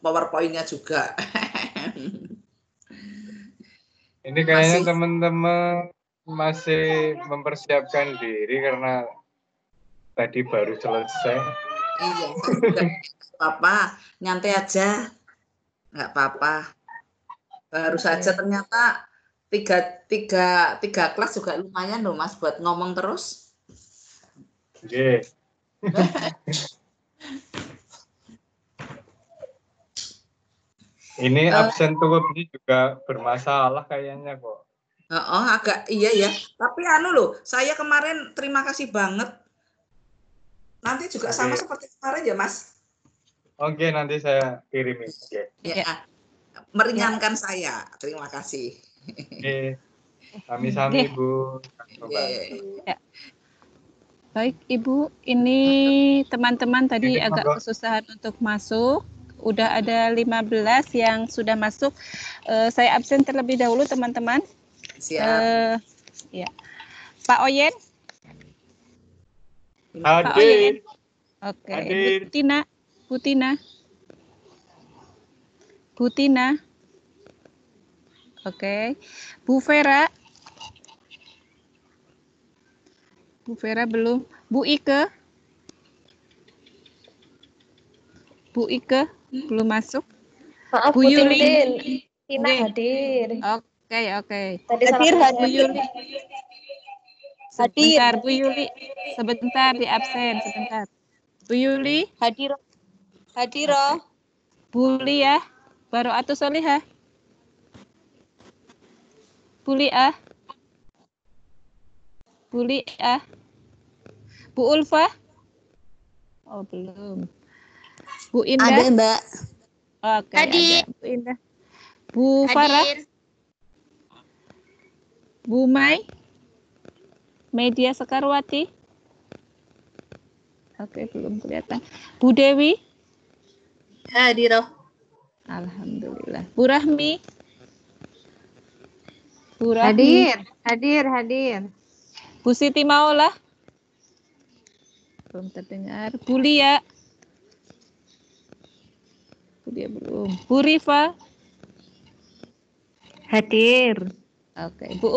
PowerPoint-nya juga. Ini kayaknya teman-teman masih mempersiapkan diri karena tadi baru selesai. Iya, saya juga apa-apa, nyantai aja, nggak apa-apa. Baru saja ternyata tiga kelas juga lumayan loh Mas buat ngomong terus. Oke. Ini absen tuh ini juga bermasalah kayaknya kok. Oh, agak iya ya. Tapi anu loh, saya kemarin terima kasih banget. Nanti juga sama seperti kemarin ya, Mas. Oke, nanti saya kirimin. Ya. Meringankan saya. Terima kasih. Oke. Sami-sami, Bu. Ya. Baik, Ibu, ini teman-teman tadi agak kesusahan untuk masuk. Udah ada 15 yang sudah masuk. Saya absen terlebih dahulu, teman-teman. Siap. Ya. Pak Oyen? Hadir. Pak Oyen? Oke. Hadir. Bu Tina? Oke. Bu Vera? Bu Vera belum. Bu Ike? Belum masuk. Maaf, Bu Yuli? Tina hadir. Oke. Hadir. Bu Yuli. Sebentar, Bu Yuli. Sebentar di absen, sebentar. Bu Yuli? Hadir. Bu Lia? Baru Atu Solihah? Bu Lia? Bu Ulfa? Oh, belum. Bu Indah? Ada, Mbak. Oke, ada. Bu Indah. Bu Farah? Bu Mai? Media Sekarwati? Oke, belum kelihatan. Bu Dewi? Hadir. Alhamdulillah. Bu Rahmi? Hadir. Bu Siti Maula? Belum terdengar. Bu Lia? Belum. Bu Rifa? Hadir. Oke. Bu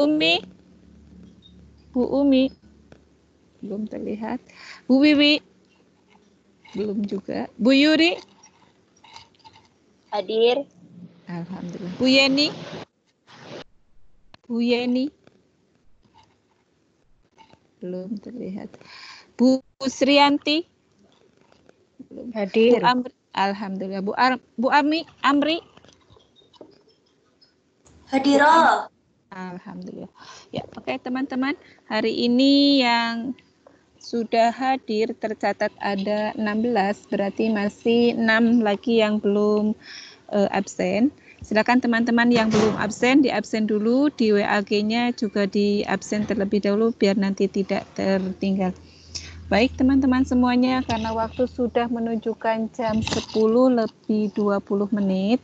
Umi? Belum terlihat. Bu Wiwi? Belum juga. Bu Yuri? Hadir. Alhamdulillah. Bu Yeni? Belum terlihat. Bu Srianti? Belum. Hadir. Bu Amri? Alhamdulillah. Bu Amri? Hadir. Alhamdulillah. Ya, oke teman-teman. Hari ini yang sudah hadir tercatat ada 16, berarti masih 6 lagi yang belum absen. Silakan teman-teman yang belum absen, di absen dulu, di WAG-nya juga di absen terlebih dahulu biar nanti tidak tertinggal. Baik teman-teman semuanya, karena waktu sudah menunjukkan jam 10:20,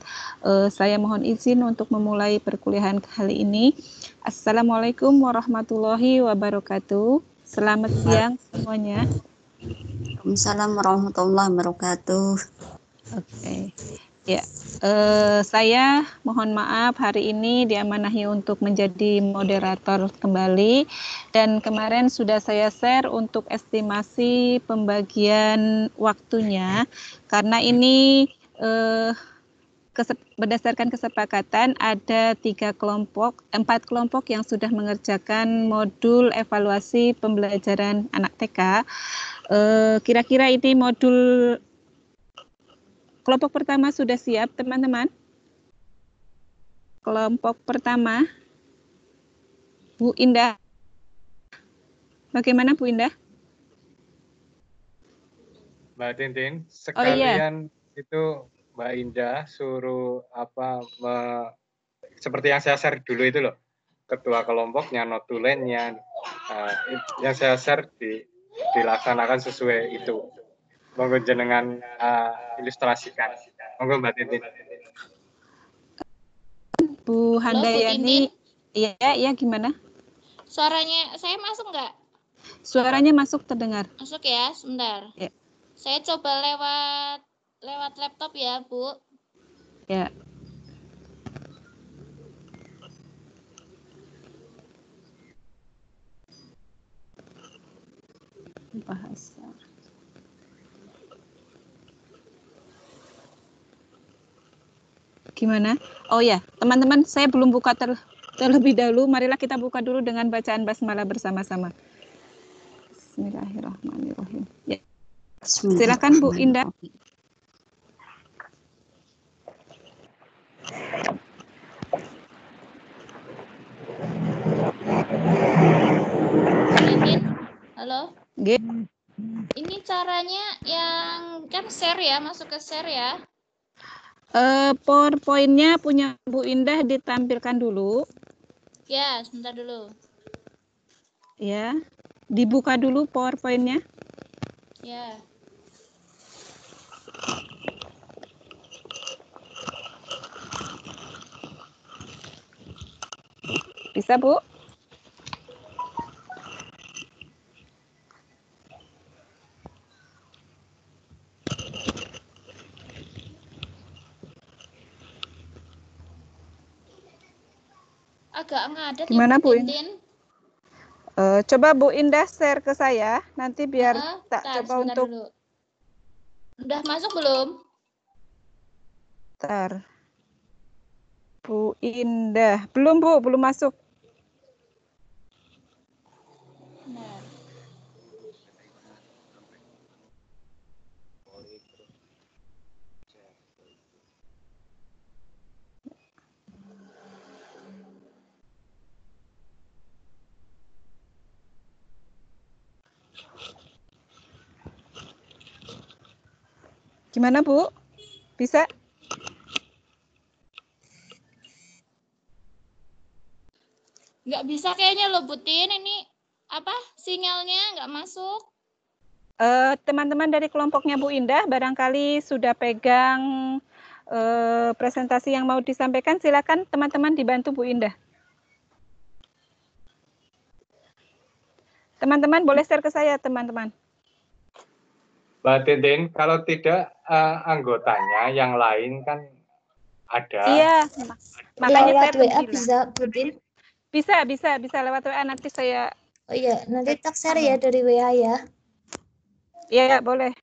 saya mohon izin untuk memulai perkuliahan kali ini. Assalamualaikum warahmatullahi wabarakatuh. Selamat siang semuanya. Waalaikumsalam warahmatullahi wabarakatuh. Oke. Ya, saya mohon maaf hari ini diamanahi untuk menjadi moderator kembali, dan kemarin sudah saya share untuk estimasi pembagian waktunya, karena ini berdasarkan kesepakatan ada 4 kelompok yang sudah mengerjakan modul evaluasi pembelajaran anak TK. Kira-kira ini modul kelompok pertama sudah siap, teman-teman? Kelompok pertama, Bu Indah. Bagaimana, Bu Indah? Mbak Tintin, sekalian itu Mbak Indah suruh seperti yang saya share dulu itu loh. Ketua kelompoknya, notulennya, yang saya share dilaksanakan sesuai itu. Monggo jenengan ilustrasikan. Monggo Mbak Tintin. Bu Handayani, iya gimana? Suaranya saya masuk nggak? Suaranya masuk, terdengar. Masuk ya, sebentar. Ya. Saya coba lewat laptop ya, Bu. Ya. Bahasa. Gimana? Oh ya, teman-teman, saya belum buka terlebih dahulu. Marilah kita buka dulu dengan bacaan basmalah bersama-sama. Bismillahirrahmanirrahim. Ya. Silakan Bu Indah. Halo. G. Ini caranya yang kan share ya, masuk ke share ya. PowerPoint-nya punya Bu Indah ditampilkan dulu. Ya, sebentar dulu. Ya, dibuka dulu PowerPoint-nya. Ya. Bisa, Bu? Agak ngadet Gimana, ya, Bu? Tintin. Coba Bu Indah share ke saya, nanti biar tak coba untuk. Dulu. Udah masuk belum? Bentar. Bu Indah. Belum, Bu, belum masuk. Benar. Gimana, Bu? Bisa? Nggak bisa kayaknya loh, Butin. Ini apa? Sinyalnya nggak masuk. Teman-teman dari kelompoknya Bu Indah, barangkali sudah pegang presentasi yang mau disampaikan. Silakan teman-teman dibantu Bu Indah. Teman-teman boleh share ke saya, teman-teman. Mbak Tintin, kalau tidak anggotanya yang lain kan ada. Iya, makanya lewat saya WA bisa, Budin? Bisa lewat WA nanti saya. Oh iya, nanti tak share ya dari WA ya. Iya, boleh.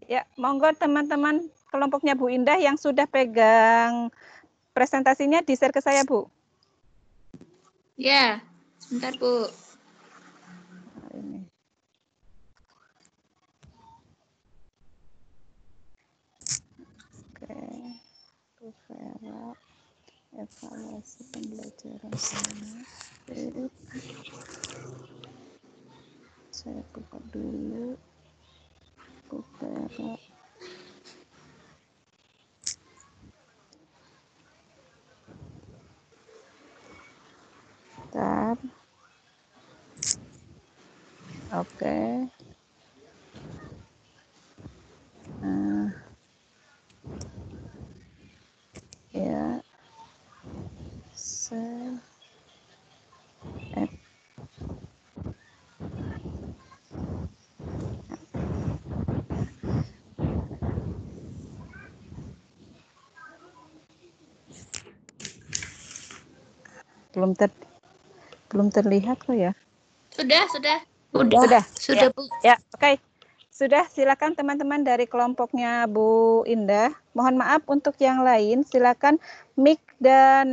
Ya, monggo teman-teman kelompoknya Bu Indah yang sudah pegang presentasinya di-share ke saya, Bu. Ya, sebentar, Bu. Ini. Oke. Vera, evaluasi pembelajaran ini. Saya buka dulu. Vera. Bentar. Oke. Ya. Belum terlihat kok ya. Sudah. Sudah, Bu. Ya, oke. Sudah, silakan teman-teman dari kelompoknya Bu Indah. Mohon maaf untuk yang lain, silakan mic dan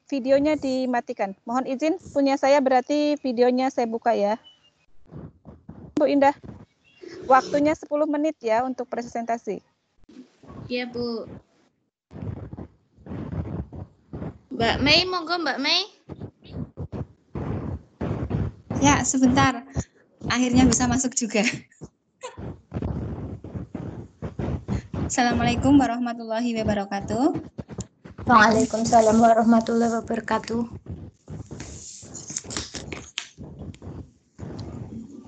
videonya dimatikan. Mohon izin, punya saya berarti videonya saya buka ya. Bu Indah, waktunya 10 menit ya untuk presentasi. Iya, Bu. Mbak Mei, monggo Mbak Mei. Ya, sebentar. Akhirnya bisa masuk juga. Assalamualaikum warahmatullahi wabarakatuh. Waalaikumsalam warahmatullahi wabarakatuh.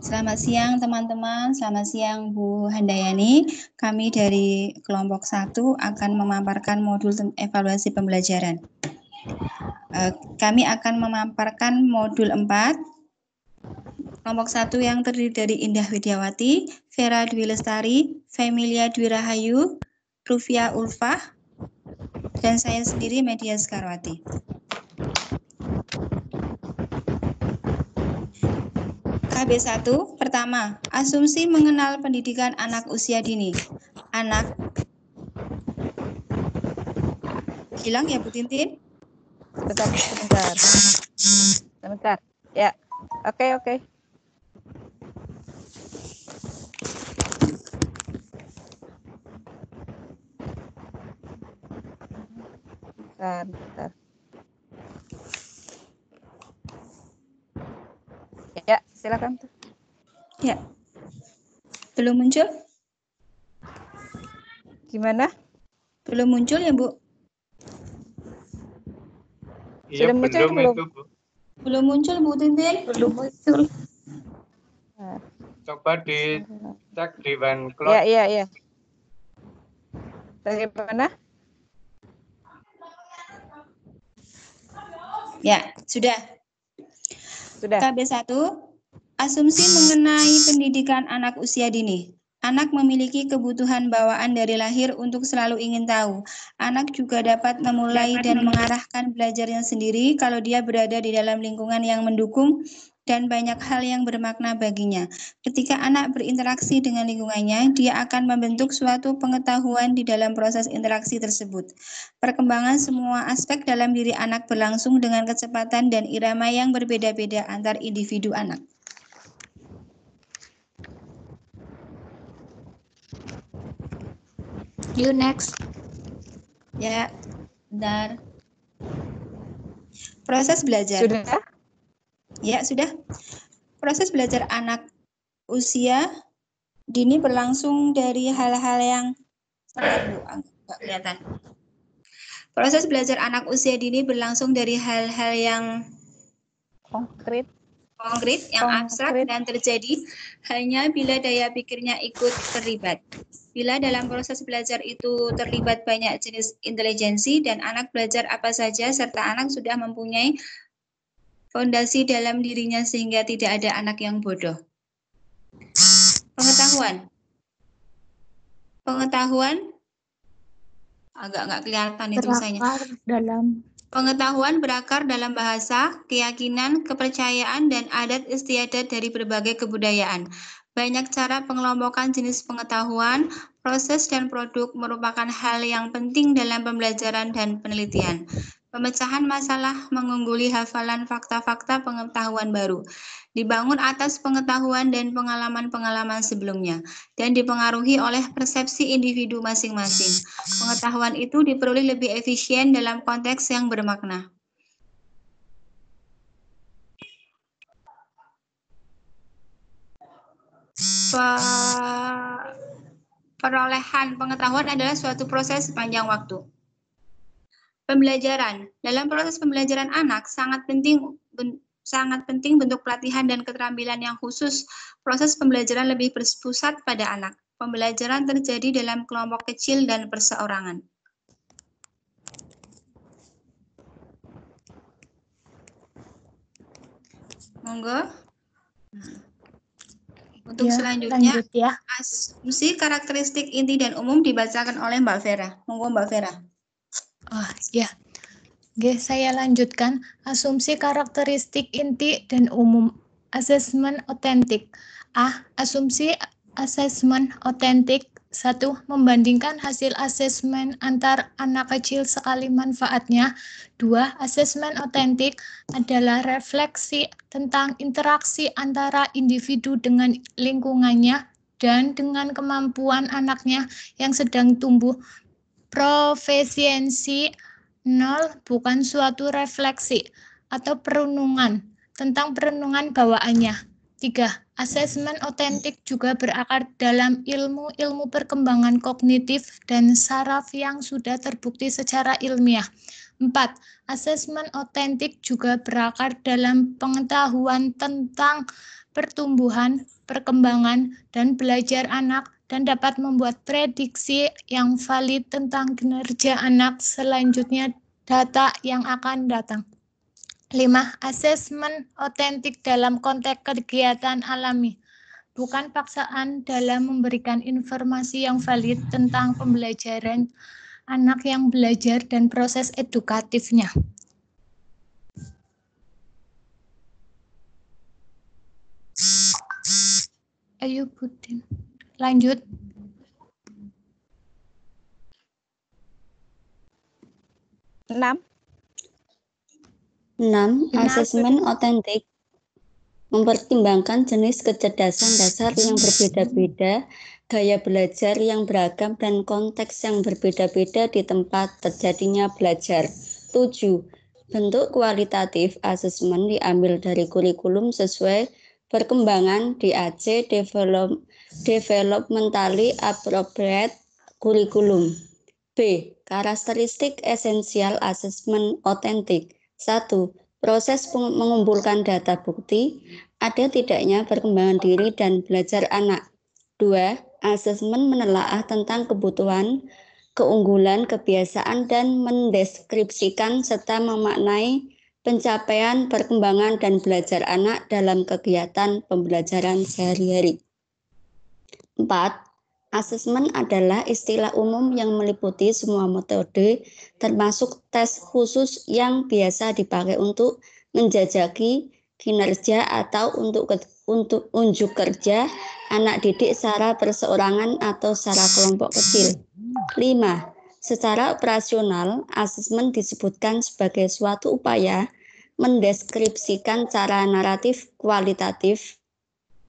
Selamat siang teman-teman, selamat siang Bu Handayani. Kami dari kelompok 1 akan memaparkan modul evaluasi pembelajaran. Kami akan memaparkan modul 4. Kelompok 1 yang terdiri dari Indah Widiawati, Vera Dwi Lestari, Femilia Dwi Rahayu, Rufia Ulfah, dan saya sendiri Media Sekarwati. KB1, pertama, asumsi mengenal pendidikan anak usia dini. Anak, hilang ya Bu Tintin? Sebentar. Ya, oke. Bentar. Ya, silakan tuh. Ya. Belum muncul? Gimana? Belum muncul ya Bu? Iya, Sudah muncul belum belum? itu, Bu. Belum muncul Bu Tintin? Belum muncul. Coba dicek di OneCloud. Iya. Bagaimana? Ya, sudah. Sudah. KB1, asumsi mengenai pendidikan anak usia dini. Anak memiliki kebutuhan bawaan dari lahir untuk selalu ingin tahu. Anak juga dapat memulai dan mengarahkan belajarnya sendiri kalau dia berada di dalam lingkungan yang mendukung dan banyak hal yang bermakna baginya. Ketika anak berinteraksi dengan lingkungannya, dia akan membentuk suatu pengetahuan di dalam proses interaksi tersebut. Perkembangan semua aspek dalam diri anak berlangsung dengan kecepatan dan irama yang berbeda-beda antar individu anak. You next. Ya, bentar. Proses belajar. Sudah? Ya, sudah. Proses belajar anak usia dini berlangsung dari hal-hal yang enggak kelihatan. Proses belajar anak usia dini berlangsung dari hal-hal yang Konkret. yang abstrak dan terjadi hanya bila daya pikirnya ikut terlibat. Bila dalam proses belajar itu terlibat banyak jenis intelijensi dan anak belajar apa saja serta anak sudah mempunyai fondasi dalam dirinya sehingga tidak ada anak yang bodoh. Pengetahuan agak nggak kelihatan itu tulisannya. Pengetahuan berakar dalam bahasa, keyakinan, kepercayaan, dan adat istiadat dari berbagai kebudayaan. Banyak cara pengelompokan jenis pengetahuan, proses, dan produk merupakan hal yang penting dalam pembelajaran dan penelitian. Pemecahan masalah mengungguli hafalan fakta-fakta pengetahuan baru. Dibangun atas pengetahuan dan pengalaman-pengalaman sebelumnya, dan dipengaruhi oleh persepsi individu masing-masing. Pengetahuan itu diperoleh lebih efisien dalam konteks yang bermakna. Perolehan pengetahuan adalah suatu proses sepanjang waktu. Pembelajaran. Dalam proses pembelajaran anak sangat penting bentuk pelatihan dan keterampilan yang khusus. Proses pembelajaran lebih berpusat pada anak. Pembelajaran terjadi dalam kelompok kecil dan perseorangan. Monggo. Untuk Ya, selanjutnya, lanjut ya. asumsi karakteristik inti dan umum dibacakan oleh Mbak Vera. Monggo Mbak Vera. Oh, ya. Oke, saya lanjutkan. Asumsi karakteristik inti dan umum. Asesmen otentik. Asumsi asesmen otentik. 1. Membandingkan hasil asesmen antar anak kecil sekali manfaatnya. 2. Asesmen otentik adalah refleksi tentang interaksi antara individu dengan lingkungannya dan dengan kemampuan anaknya yang sedang tumbuh. Profesiensi 0 bukan suatu refleksi atau perenungan tentang perenungan bawaannya. 3. Asesmen otentik juga berakar dalam ilmu perkembangan kognitif dan saraf yang sudah terbukti secara ilmiah. 4. Asesmen otentik juga berakar dalam pengetahuan tentang pertumbuhan, perkembangan, dan belajar anak dan dapat membuat prediksi yang valid tentang kinerja anak selanjutnya data yang akan datang. 5. Asesmen otentik dalam konteks kegiatan alami. Bukan paksaan dalam memberikan informasi yang valid tentang pembelajaran anak yang belajar dan proses edukatifnya. Ayo Putin, lanjut. 6. 6. Asesmen otentik mempertimbangkan jenis kecerdasan dasar yang berbeda-beda, gaya belajar yang beragam, dan konteks yang berbeda-beda di tempat terjadinya belajar. 7. Bentuk kualitatif asesmen diambil dari kurikulum sesuai perkembangan DAC Developmentally Appropriate Curriculum. B. Karakteristik esensial asesmen otentik. 1. Proses mengumpulkan data bukti, ada tidaknya perkembangan diri dan belajar anak. 2. Asesmen menelaah tentang kebutuhan, keunggulan, kebiasaan, dan mendeskripsikan serta memaknai pencapaian, perkembangan, dan belajar anak dalam kegiatan pembelajaran sehari-hari. 4. Asesmen adalah istilah umum yang meliputi semua metode, termasuk tes khusus yang biasa dipakai untuk menjajaki kinerja atau untuk unjuk kerja anak didik secara perseorangan atau secara kelompok kecil. 5. Secara operasional, asesmen disebutkan sebagai suatu upaya mendeskripsikan cara naratif kualitatif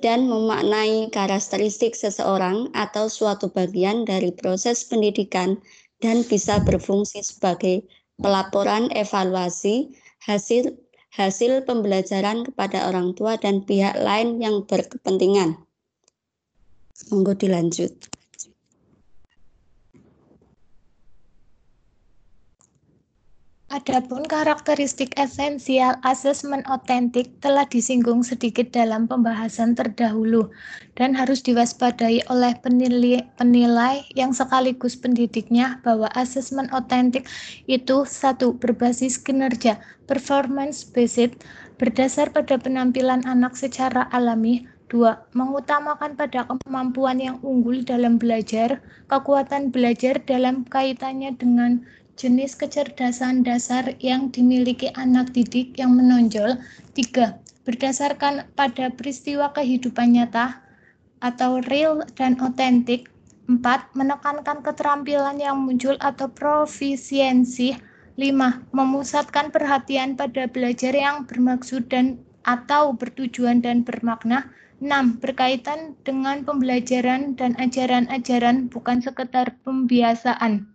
dan memaknai karakteristik seseorang atau suatu bagian dari proses pendidikan dan bisa berfungsi sebagai pelaporan evaluasi hasil pembelajaran kepada orang tua dan pihak lain yang berkepentingan. Monggo dilanjut. Adapun karakteristik esensial asesmen otentik telah disinggung sedikit dalam pembahasan terdahulu dan harus diwaspadai oleh penilai yang sekaligus pendidiknya bahwa asesmen otentik itu 1. Berbasis kinerja, performance based, berdasar pada penampilan anak secara alami. 2. Mengutamakan pada kemampuan yang unggul dalam belajar, kekuatan belajar dalam kaitannya dengan jenis kecerdasan dasar yang dimiliki anak didik yang menonjol. 3. Berdasarkan pada peristiwa kehidupan nyata atau real dan otentik. 4. Menekankan keterampilan yang muncul atau profisiensi. 5. Memusatkan perhatian pada belajar yang bermaksud dan atau bertujuan dan bermakna. 6. Berkaitan dengan pembelajaran dan ajaran-ajaran bukan sekedar pembiasaan.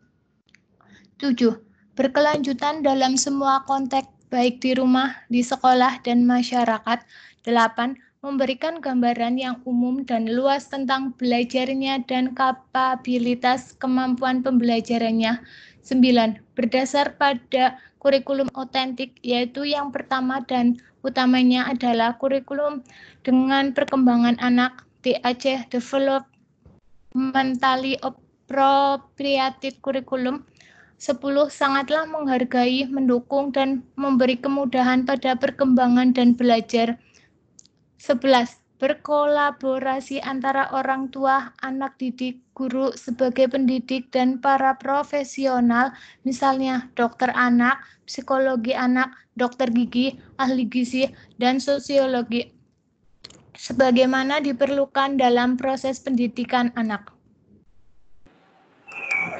7. Berkelanjutan dalam semua konteks baik di rumah, di sekolah, dan masyarakat. 8. Memberikan gambaran yang umum dan luas tentang belajarnya dan kapabilitas kemampuan pembelajarannya. 9. Berdasar pada kurikulum otentik, yaitu yang pertama dan utamanya adalah kurikulum dengan perkembangan anak, DAC Developmentally Appropriate Curriculum. 10. Sangatlah menghargai, mendukung, dan memberi kemudahan pada perkembangan dan belajar. 11. Berkolaborasi antara orang tua, anak didik, guru sebagai pendidik, dan para profesional, misalnya dokter anak, psikologi anak, dokter gigi, ahli gizi, dan sosiologi, sebagaimana diperlukan dalam proses pendidikan anak.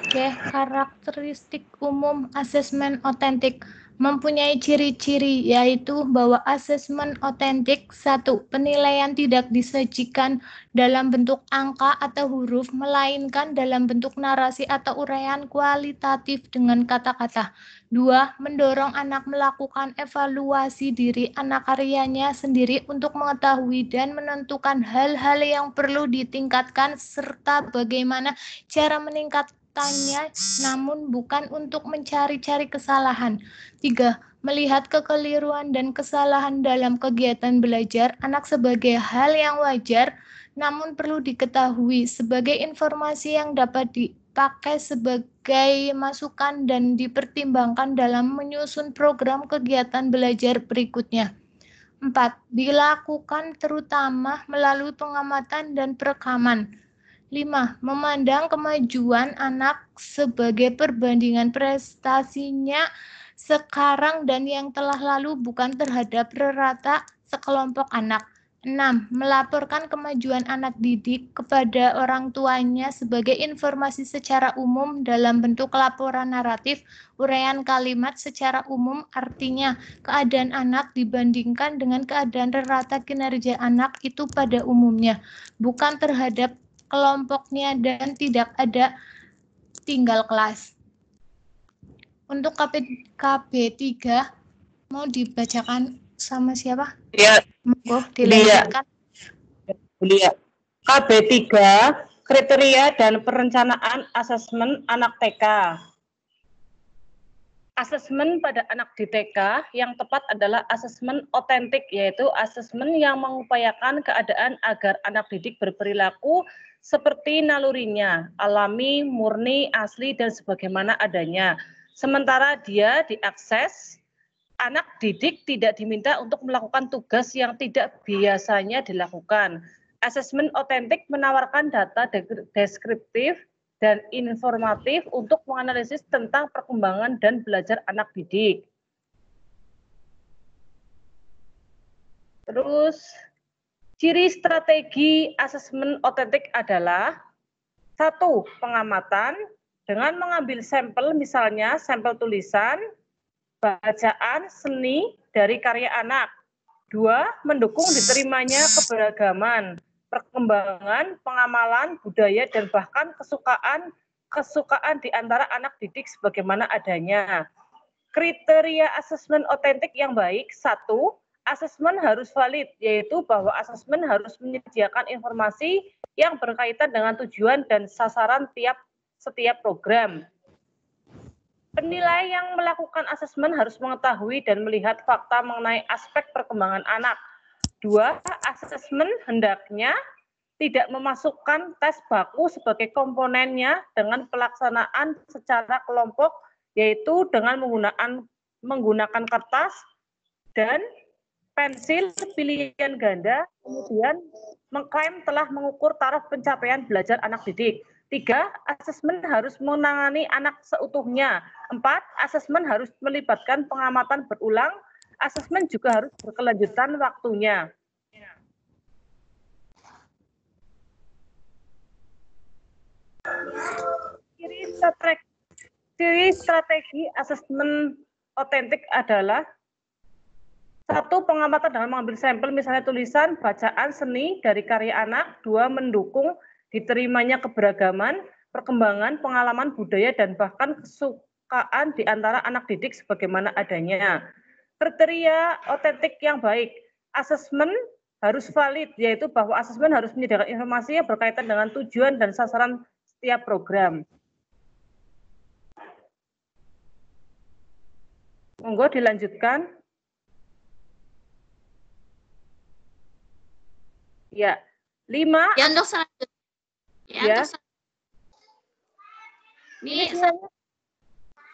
Oke, karakteristik umum asesmen otentik mempunyai ciri-ciri, yaitu bahwa asesmen otentik 1. Penilaian tidak disajikan dalam bentuk angka atau huruf, melainkan dalam bentuk narasi atau uraian kualitatif dengan kata-kata. 2. Mendorong anak melakukan evaluasi diri anak karyanya sendiri untuk mengetahui dan menentukan hal-hal yang perlu ditingkatkan serta bagaimana cara meningkatkan namun bukan untuk mencari-cari kesalahan. 3. Melihat kekeliruan dan kesalahan dalam kegiatan belajar anak sebagai hal yang wajar, namun perlu diketahui sebagai informasi yang dapat dipakai sebagai masukan dan dipertimbangkan dalam menyusun program kegiatan belajar berikutnya. 4. Dilakukan terutama melalui pengamatan dan perekaman. 5. Memandang kemajuan anak sebagai perbandingan prestasinya sekarang dan yang telah lalu, bukan terhadap rata sekelompok anak. 6. Melaporkan kemajuan anak didik kepada orang tuanya sebagai informasi secara umum dalam bentuk laporan naratif, uraian kalimat secara umum, artinya keadaan anak dibandingkan dengan keadaan rata kinerja anak itu pada umumnya, bukan terhadap kelompoknya, dan tidak ada tinggal kelas. Untuk KB3 mau dibacakan sama siapa? Ya, Monggo dilanjutkan. Bulia. KB3, kriteria dan perencanaan asesmen anak TK. Asesmen pada anak di TK yang tepat adalah asesmen otentik, yaitu asesmen yang mengupayakan keadaan agar anak didik berperilaku seperti nalurinya, alami, murni, asli, dan sebagaimana adanya. Sementara dia diakses, anak didik tidak diminta untuk melakukan tugas yang tidak biasanya dilakukan. Asesmen otentik menawarkan data deskriptif dan informatif untuk menganalisis tentang perkembangan dan belajar anak didik. Terus, ciri strategi asesmen otentik adalah 1. Pengamatan dengan mengambil sampel, misalnya sampel tulisan, bacaan, seni dari karya anak. 2. Mendukung diterimanya keberagaman, perkembangan, pengamalan, budaya, dan bahkan kesukaan di antara anak didik sebagaimana adanya. Kriteria asesmen otentik yang baik. 1. Asesmen harus valid, yaitu bahwa asesmen harus menyediakan informasi yang berkaitan dengan tujuan dan sasaran setiap program. Penilai yang melakukan asesmen harus mengetahui dan melihat fakta mengenai aspek perkembangan anak. 2. Asesmen hendaknya tidak memasukkan tes baku sebagai komponennya dengan pelaksanaan secara kelompok, yaitu dengan menggunakan kertas dan pensil pilihan ganda, kemudian mengklaim telah mengukur taraf pencapaian belajar anak didik. 3. Asesmen harus menangani anak seutuhnya. 4. Asesmen harus melibatkan pengamatan berulang. Asesmen juga harus berkelanjutan waktunya. Ciri strategi asesmen otentik adalah 1. Pengamatan dengan mengambil sampel, misalnya tulisan, bacaan, seni dari karya anak. 2. Mendukung diterimanya keberagaman, perkembangan, pengalaman, budaya, dan bahkan kesukaan di antara anak didik sebagaimana adanya. Kriteria otentik yang baik. Asesmen harus valid, yaitu bahwa asesmen harus menyediakan informasi yang berkaitan dengan tujuan dan sasaran setiap program. Monggo dilanjutkan. Ya, 5. Ya, untuk selanjutnya. Ya. Ini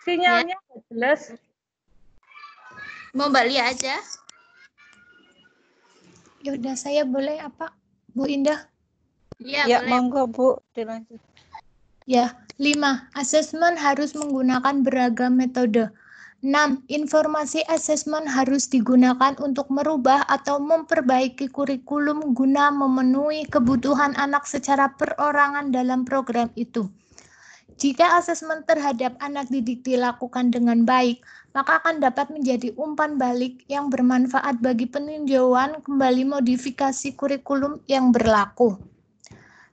sinyalnya jelas. mau Mbak Lia aja. Ya udah, saya boleh apa, Bu Indah? Iya, Ya, boleh. monggo Bu, dilanjut. Ya, 5. Asesmen harus menggunakan beragam metode. 6. Informasi asesmen harus digunakan untuk merubah atau memperbaiki kurikulum guna memenuhi kebutuhan anak secara perorangan dalam program itu. Jika asesmen terhadap anak didik dilakukan dengan baik, maka akan dapat menjadi umpan balik yang bermanfaat bagi peninjauan kembali modifikasi kurikulum yang berlaku.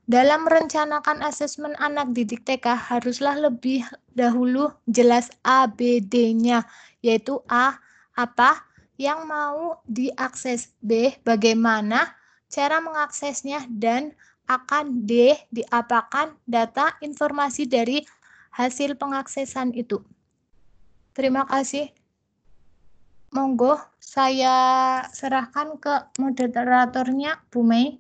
Dalam merencanakan asesmen anak didik TK haruslah lebih dahulu jelas ABD-nya, yaitu A, apa yang mau diakses, B, bagaimana cara mengaksesnya, dan akan D, diapakan data informasi dari hasil pengaksesan itu. Terima kasih. Monggo saya serahkan ke moderatornya, Bu Mei.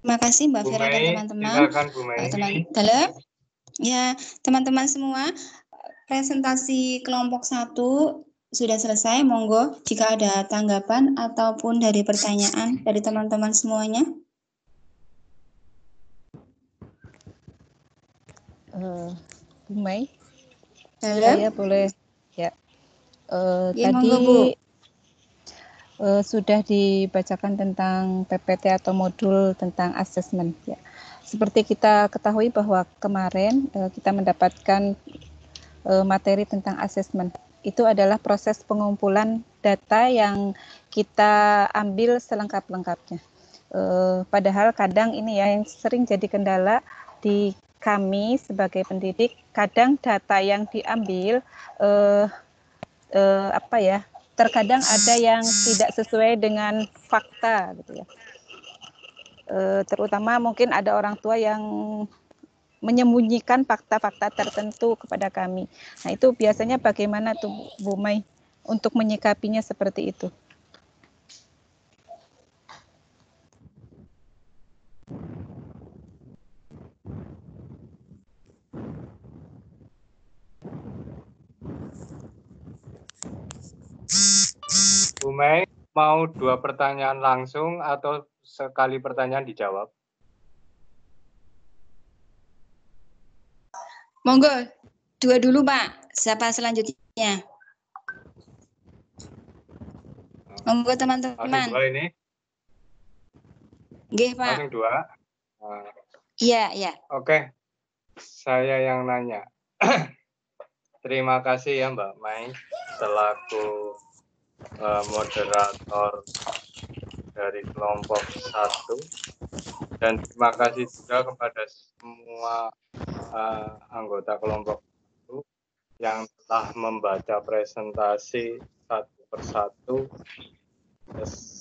Terima kasih Mbak Bu Vera dan Mei, teman-teman. silakan Bu Mei. Teman-teman, ya teman-teman semua, presentasi kelompok 1 sudah selesai. Monggo jika ada tanggapan ataupun dari pertanyaan dari teman-teman semuanya. Bu Mei, Halo? saya boleh ya. Ya, Tadi monggo, Bu. sudah dibacakan tentang PPT atau modul tentang asesmen. Ya. Seperti kita ketahui bahwa kemarin kita mendapatkan materi tentang asesmen. Itu adalah proses pengumpulan data yang kita ambil selengkap-lengkapnya. Padahal kadang ini ya yang sering jadi kendala di kami sebagai pendidik, kadang data yang diambil terkadang ada yang tidak sesuai dengan fakta gitu ya. Terutama mungkin ada orang tua yang menyembunyikan fakta-fakta tertentu kepada kami. Nah, itu biasanya bagaimana tuh Bu Mei untuk menyikapinya seperti itu? Bu Mei, mau 2 pertanyaan langsung atau sekali pertanyaan dijawab? Monggo, 2 dulu Pak. Siapa selanjutnya? Monggo Langsung teman-teman. 2 ini? Nggih Pak. Langsung 2? Iya, iya. Oke, saya yang nanya. Terima kasih ya Mbak Mai selaku moderator dari kelompok 1, dan terima kasih juga kepada semua anggota kelompok 1 yang telah membaca presentasi satu persatu.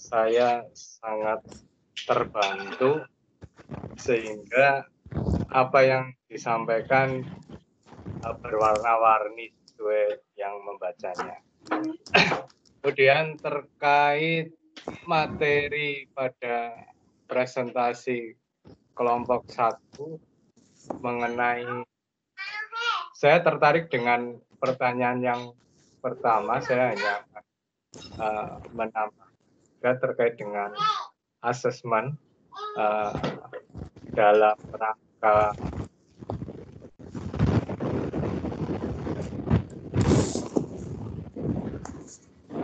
Saya sangat terbantu sehingga apa yang disampaikan berwarna-warni sesuai yang membacanya. Kemudian terkait materi pada presentasi kelompok 1 mengenai, saya tertarik dengan pertanyaan yang pertama. Saya hanya menambah terkait dengan asesmen dalam rangka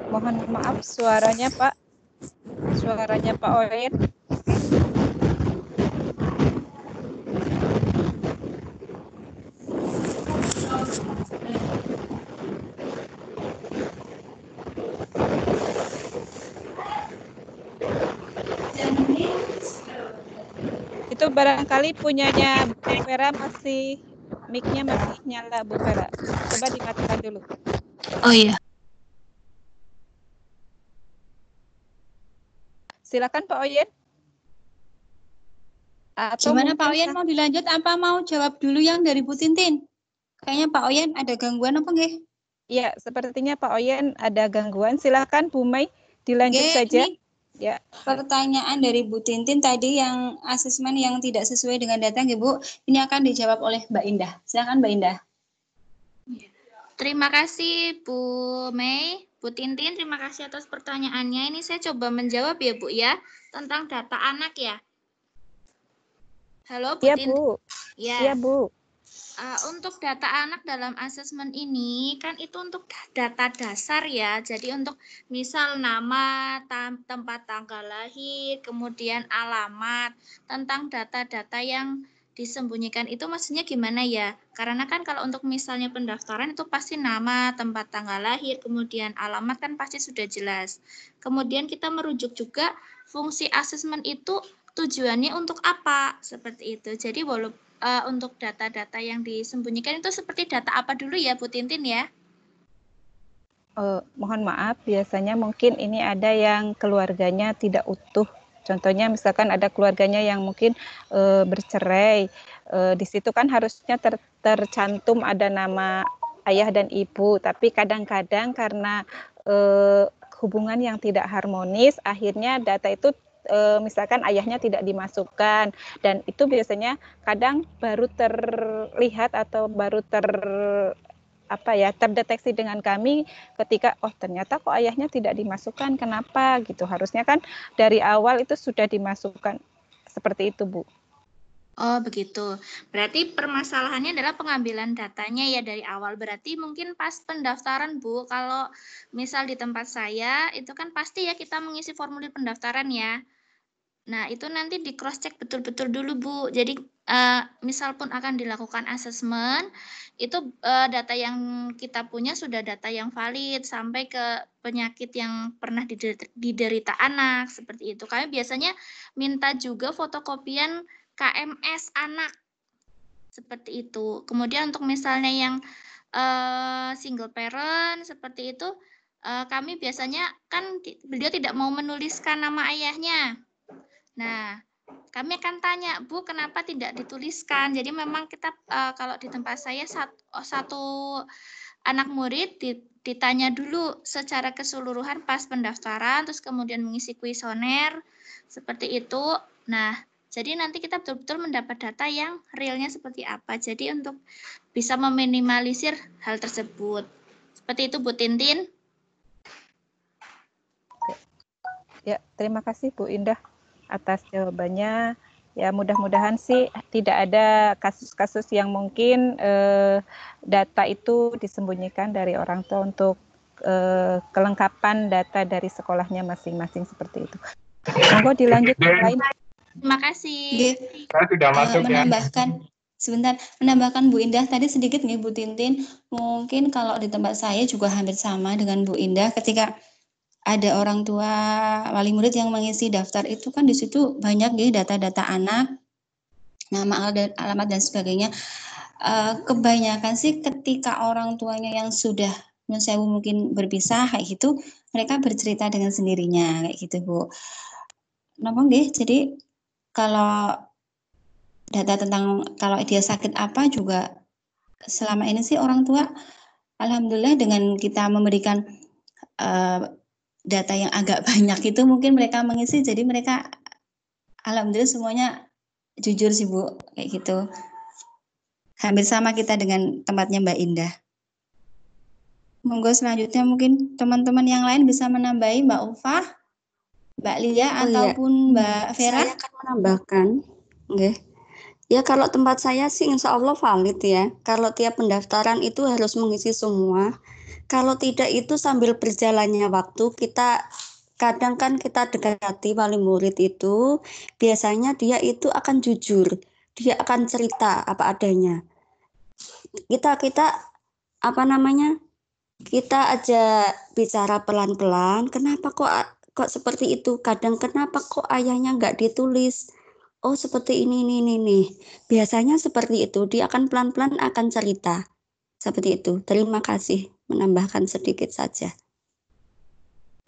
Mohon maaf suaranya Pak Oyen. Itu barangkali punyanya Bu Vera masih, mic-nya masih nyala Bu Vera. Coba dimatikan dulu. Oh iya. Silakan Pak Oyen. Atau Gimana Pak mungkin Oyen, mau dilanjut apa mau jawab dulu yang dari Bu Tintin? Kayaknya Pak Oyen ada gangguan apa nggih? Iya, sepertinya Pak Oyen ada gangguan. Silakan Bu Mei dilanjut Nggih, saja. ini Ya. pertanyaan dari Bu Tintin tadi yang asesmen yang tidak sesuai dengan data nggih Bu. Ini akan dijawab oleh Mbak Indah. Silakan Mbak Indah. Terima kasih Bu Mei, Bu Tintin, terima kasih atas pertanyaannya. Ini saya coba menjawab ya Bu ya, tentang data anak ya. Halo Bu Iya Tintin. Bu. Ya. Iya Bu. Untuk data anak dalam asesmen ini kan itu untuk data dasar ya. Jadi untuk misal nama, tempat tanggal lahir, kemudian alamat, tentang data-data yang disembunyikan itu maksudnya gimana ya? Karena kan kalau untuk misalnya pendaftaran itu pasti nama, tempat tanggal lahir, kemudian alamat kan pasti sudah jelas. Kemudian kita merujuk juga fungsi asesmen itu tujuannya untuk apa? Seperti itu. Jadi walaupun untuk data-data yang disembunyikan itu seperti data apa dulu ya Bu Tintin ya? Mohon maaf, biasanya mungkin ini ada yang keluarganya tidak utuh. Contohnya misalkan ada keluarganya yang mungkin bercerai, di situ kan harusnya tercantum ada nama ayah dan ibu, tapi kadang-kadang karena hubungan yang tidak harmonis, akhirnya data itu misalkan ayahnya tidak dimasukkan, dan itu biasanya kadang baru terlihat atau baru terdeteksi dengan kami ketika ternyata kok ayahnya tidak dimasukkan, kenapa gitu. Harusnya kan dari awal itu sudah dimasukkan, seperti itu Bu. Oh begitu. Berarti permasalahannya adalah pengambilan datanya ya dari awal. Berarti mungkin pas pendaftaran Bu, kalau misal di tempat saya itu kan pasti ya kita mengisi formulir pendaftaran ya. Nah itu nanti di cross check betul-betul dulu Bu. Jadi misal pun akan dilakukan asesmen, itu data yang kita punya sudah data yang valid sampai ke penyakit yang pernah diderita anak seperti itu. Kami biasanya minta juga fotokopian KMS anak seperti itu. Kemudian untuk misalnya yang single parent seperti itu, kami biasanya kan beliau tidak mau menuliskan nama ayahnya. Nah, kami akan tanya, Bu, kenapa tidak dituliskan? Jadi memang kita kalau di tempat saya satu anak murid ditanya dulu secara keseluruhan pas pendaftaran, terus kemudian mengisi kuesioner seperti itu. Nah, jadi nanti kita betul-betul mendapat data yang realnya seperti apa. Jadi untuk bisa meminimalisir hal tersebut. Seperti itu Bu Tintin. Ya, terima kasih Bu Indah atas jawabannya. Ya, mudah-mudahan sih tidak ada kasus-kasus yang mungkin data itu disembunyikan dari orang tua untuk kelengkapan data dari sekolahnya masing-masing seperti itu. Monggo dilanjut yang lain. Terima kasih. Saya sudah masuk menambahkan Bu Indah tadi sedikit nih Bu Tintin, mungkin kalau di tempat saya juga hampir sama dengan Bu Indah, ketika ada orang tua wali murid yang mengisi daftar itu kan di situ banyak nih data-data anak, nama, alamat dan sebagainya. Kebanyakan sih ketika orang tuanya yang sudah mungkin berpisah kayak gitu, mereka bercerita dengan sendirinya kayak gitu Bu. Kenapa nggih? Jadi kalau data tentang kalau dia sakit apa juga selama ini sih orang tua alhamdulillah dengan kita memberikan data yang agak banyak itu mungkin mereka mengisi, jadi mereka alhamdulillah semuanya jujur sih Bu kayak gitu. Hampir sama kita dengan tempatnya Mbak Indah. Monggo selanjutnya mungkin teman-teman yang lain bisa menambahi, Mbak Ulfa, Mbak Lia ataupun Mbak Vera. Saya akan menambahkan, ya kalau tempat saya sih insya Allah valid ya. Kalau tiap pendaftaran itu harus mengisi semua. Kalau tidak itu sambil berjalannya waktu kadang kan kita dekati wali murid itu, biasanya dia itu akan jujur, dia akan cerita apa adanya. Kita aja bicara pelan-pelan, kenapa kok seperti itu, kadang kenapa kok ayahnya nggak ditulis, oh seperti ini. Biasanya seperti itu, dia akan pelan-pelan akan cerita seperti itu. Terima kasih, menambahkan sedikit saja.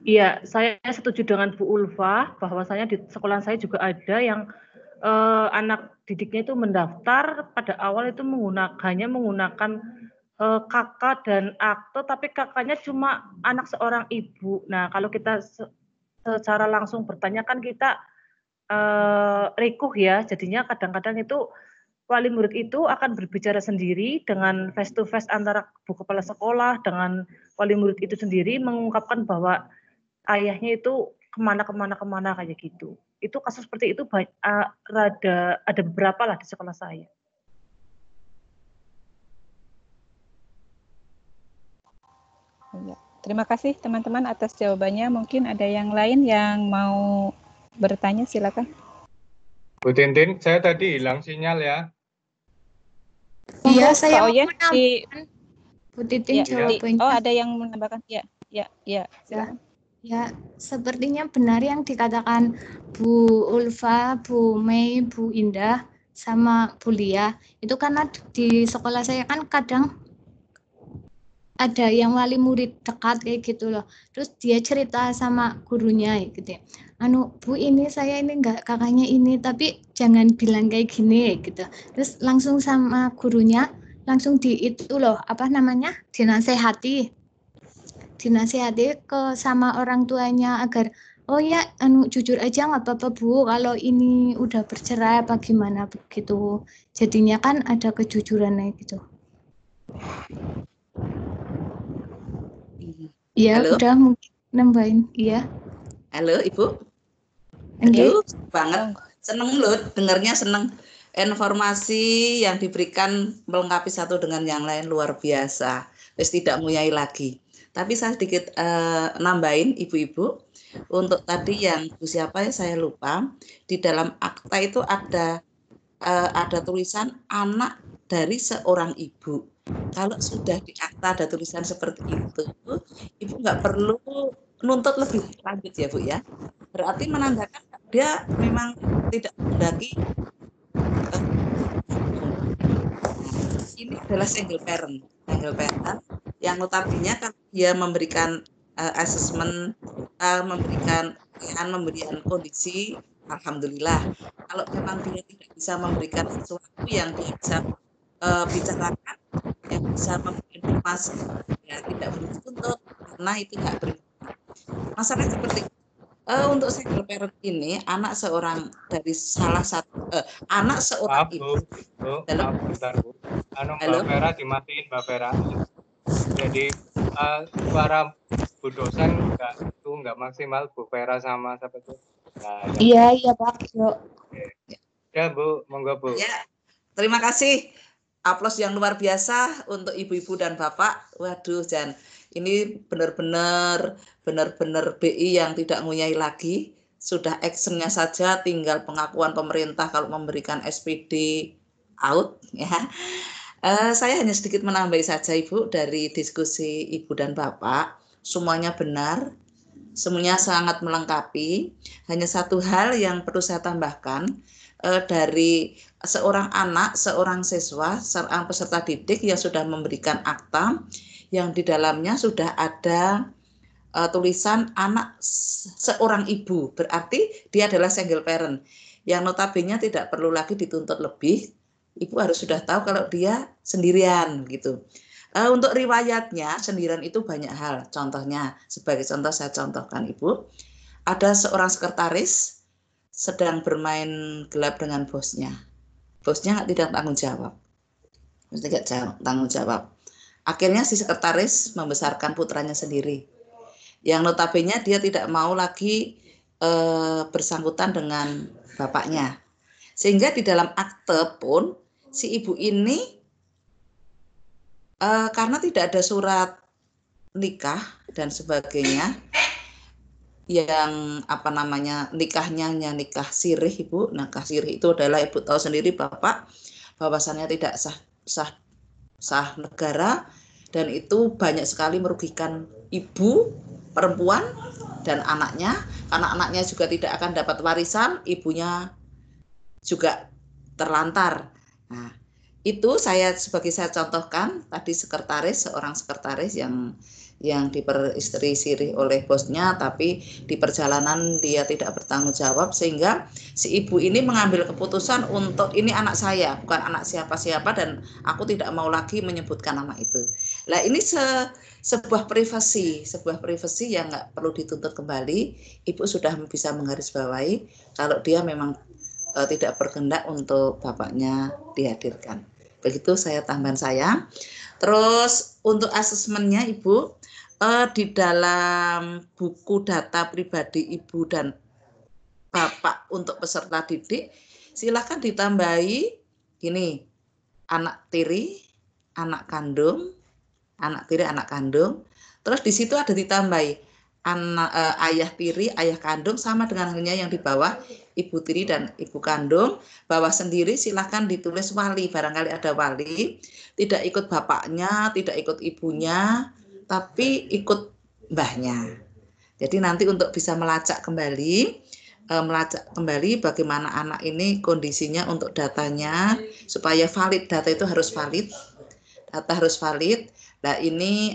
Iya, saya setuju dengan Bu Ulfa, bahwasanya di sekolah saya juga ada yang anak didiknya itu mendaftar pada awal itu menggunakan kakak dan akte, tapi kakaknya cuma anak seorang ibu. Nah, kalau kita secara langsung bertanya kan kita rikuh ya, jadinya kadang-kadang itu wali murid itu akan berbicara sendiri dengan face to face antara Bu Kepala Sekolah dengan wali murid itu sendiri, mengungkapkan bahwa ayahnya itu kemana kayak gitu. Itu kasus seperti itu ada beberapa lah di sekolah saya. Ya, terima kasih teman-teman atas jawabannya. Mungkin ada yang lain yang mau bertanya, silakan. Bu Tintin, saya tadi hilang sinyal ya. Iya, saya Pak Oyen Bu Titin jawabannya. Oh, ada yang menambahkan? Ya, silakan. Ya, sepertinya benar yang dikatakan Bu Ulfa, Bu Mei, Bu Indah, sama Bu Lia. Itu karena di sekolah saya kan kadang ada yang wali murid dekat kayak gitu loh. Terus dia cerita sama gurunya gitu ya. Bu ini saya ini enggak kakaknya ini, tapi jangan bilang kayak gini gitu. Terus langsung sama gurunya langsung dinasehati ke sama orang tuanya agar oh ya, jujur aja nggak apa-apa Bu, kalau ini udah bercerai apa gimana begitu. Jadinya kan ada kejujurannya gitu. Iya, Halo? udah mungkin nambahin. Iya. Halo, Ibu? Nggih. Aduh, banget. Seneng loh, dengarnya seneng. Informasi yang diberikan melengkapi satu dengan yang lain luar biasa. Terus tidak nguyai lagi. Tapi saya sedikit nambahin Ibu-ibu. Untuk tadi yang Bu siapa ya saya lupa. Di dalam akta itu ada tulisan anak dari seorang ibu. Kalau sudah di akta ada tulisan seperti itu, Ibu nggak perlu nuntut lebih lanjut ya Bu ya. Berarti menandakan dia memang tidak menghendaki ini adalah single parent yang notabene kan dia memberikan assessment, memberikan kondisi, alhamdulillah. Kalau memang dia tidak bisa memberikan sesuatu yang dia bisa bicarakan, yang bisa memberikan informasi, ya tidak perlu dituntut karena itu nggak bermanfaat. Masalah seperti untuk single parent ini anak seorang dari salah satu anak seorang ibu. Halo? Mbak Vera dimatiin Mbak Vera. Jadi suara Bu dosen nggak maksimal Bu Vera sama siapa tuh? Nah, ya. Iya Pak. Yuk. Ya Bu, monggo Bu. Ya, terima kasih. Aplaus yang luar biasa untuk ibu-ibu dan bapak. Waduh, Jan. Ini benar-benar BI yang tidak nguyai lagi. Sudah actionnya saja, tinggal pengakuan pemerintah kalau memberikan SPD out. Ya. Saya hanya sedikit menambahi saja Ibu dari diskusi Ibu dan Bapak. Semuanya benar, semuanya sangat melengkapi. Hanya satu hal yang perlu saya tambahkan, dari seorang anak, seorang siswa, seorang peserta didik yang sudah memberikan akta, yang di dalamnya sudah ada tulisan anak seorang ibu, berarti dia adalah single parent, yang notabene tidak perlu lagi dituntut lebih. Ibu harus sudah tahu kalau dia sendirian gitu. Untuk riwayatnya sendirian itu banyak hal. Contohnya, sebagai contoh saya contohkan Ibu, ada seorang sekretaris sedang bermain gelap dengan bosnya. Bosnya tidak tanggung jawab. Tidak tanggung jawab. Akhirnya si sekretaris membesarkan putranya sendiri. Yang notabene dia tidak mau lagi bersangkutan dengan bapaknya. Sehingga di dalam akte pun si ibu ini karena tidak ada surat nikah dan sebagainya, yang nikahnya hanya nikah sirih Ibu. Nikah sirih itu adalah Ibu tahu sendiri Bapak, bahwasannya tidak sah negara, dan itu banyak sekali merugikan ibu perempuan dan anaknya, karena anaknya juga tidak akan dapat warisan, ibunya juga terlantar. Nah, itu saya contohkan tadi seorang sekretaris yang diperistri sirih oleh bosnya, tapi di perjalanan dia tidak bertanggung jawab, sehingga si ibu ini mengambil keputusan untuk ini anak saya, bukan anak siapa-siapa, dan aku tidak mau lagi menyebutkan nama itu. Nah, ini sebuah privasi yang nggak perlu dituntut kembali. Ibu sudah bisa menggarisbawahi kalau dia memang tidak berkehendak untuk bapaknya dihadirkan. Begitu saya tambahan saya. Terus untuk asesmennya Ibu, di dalam buku data pribadi Ibu dan Bapak untuk peserta didik, silakan ditambahi gini, anak tiri, anak kandung, terus di situ ada ditambahi ayah tiri, ayah kandung, sama dengan halnya yang di bawah ibu tiri dan ibu kandung. Bawah sendiri silahkan ditulis wali, barangkali ada wali, tidak ikut bapaknya, tidak ikut ibunya, tapi ikut mbahnya. Jadi nanti untuk bisa melacak kembali bagaimana anak ini kondisinya untuk datanya, supaya valid, data itu harus valid, Nah ini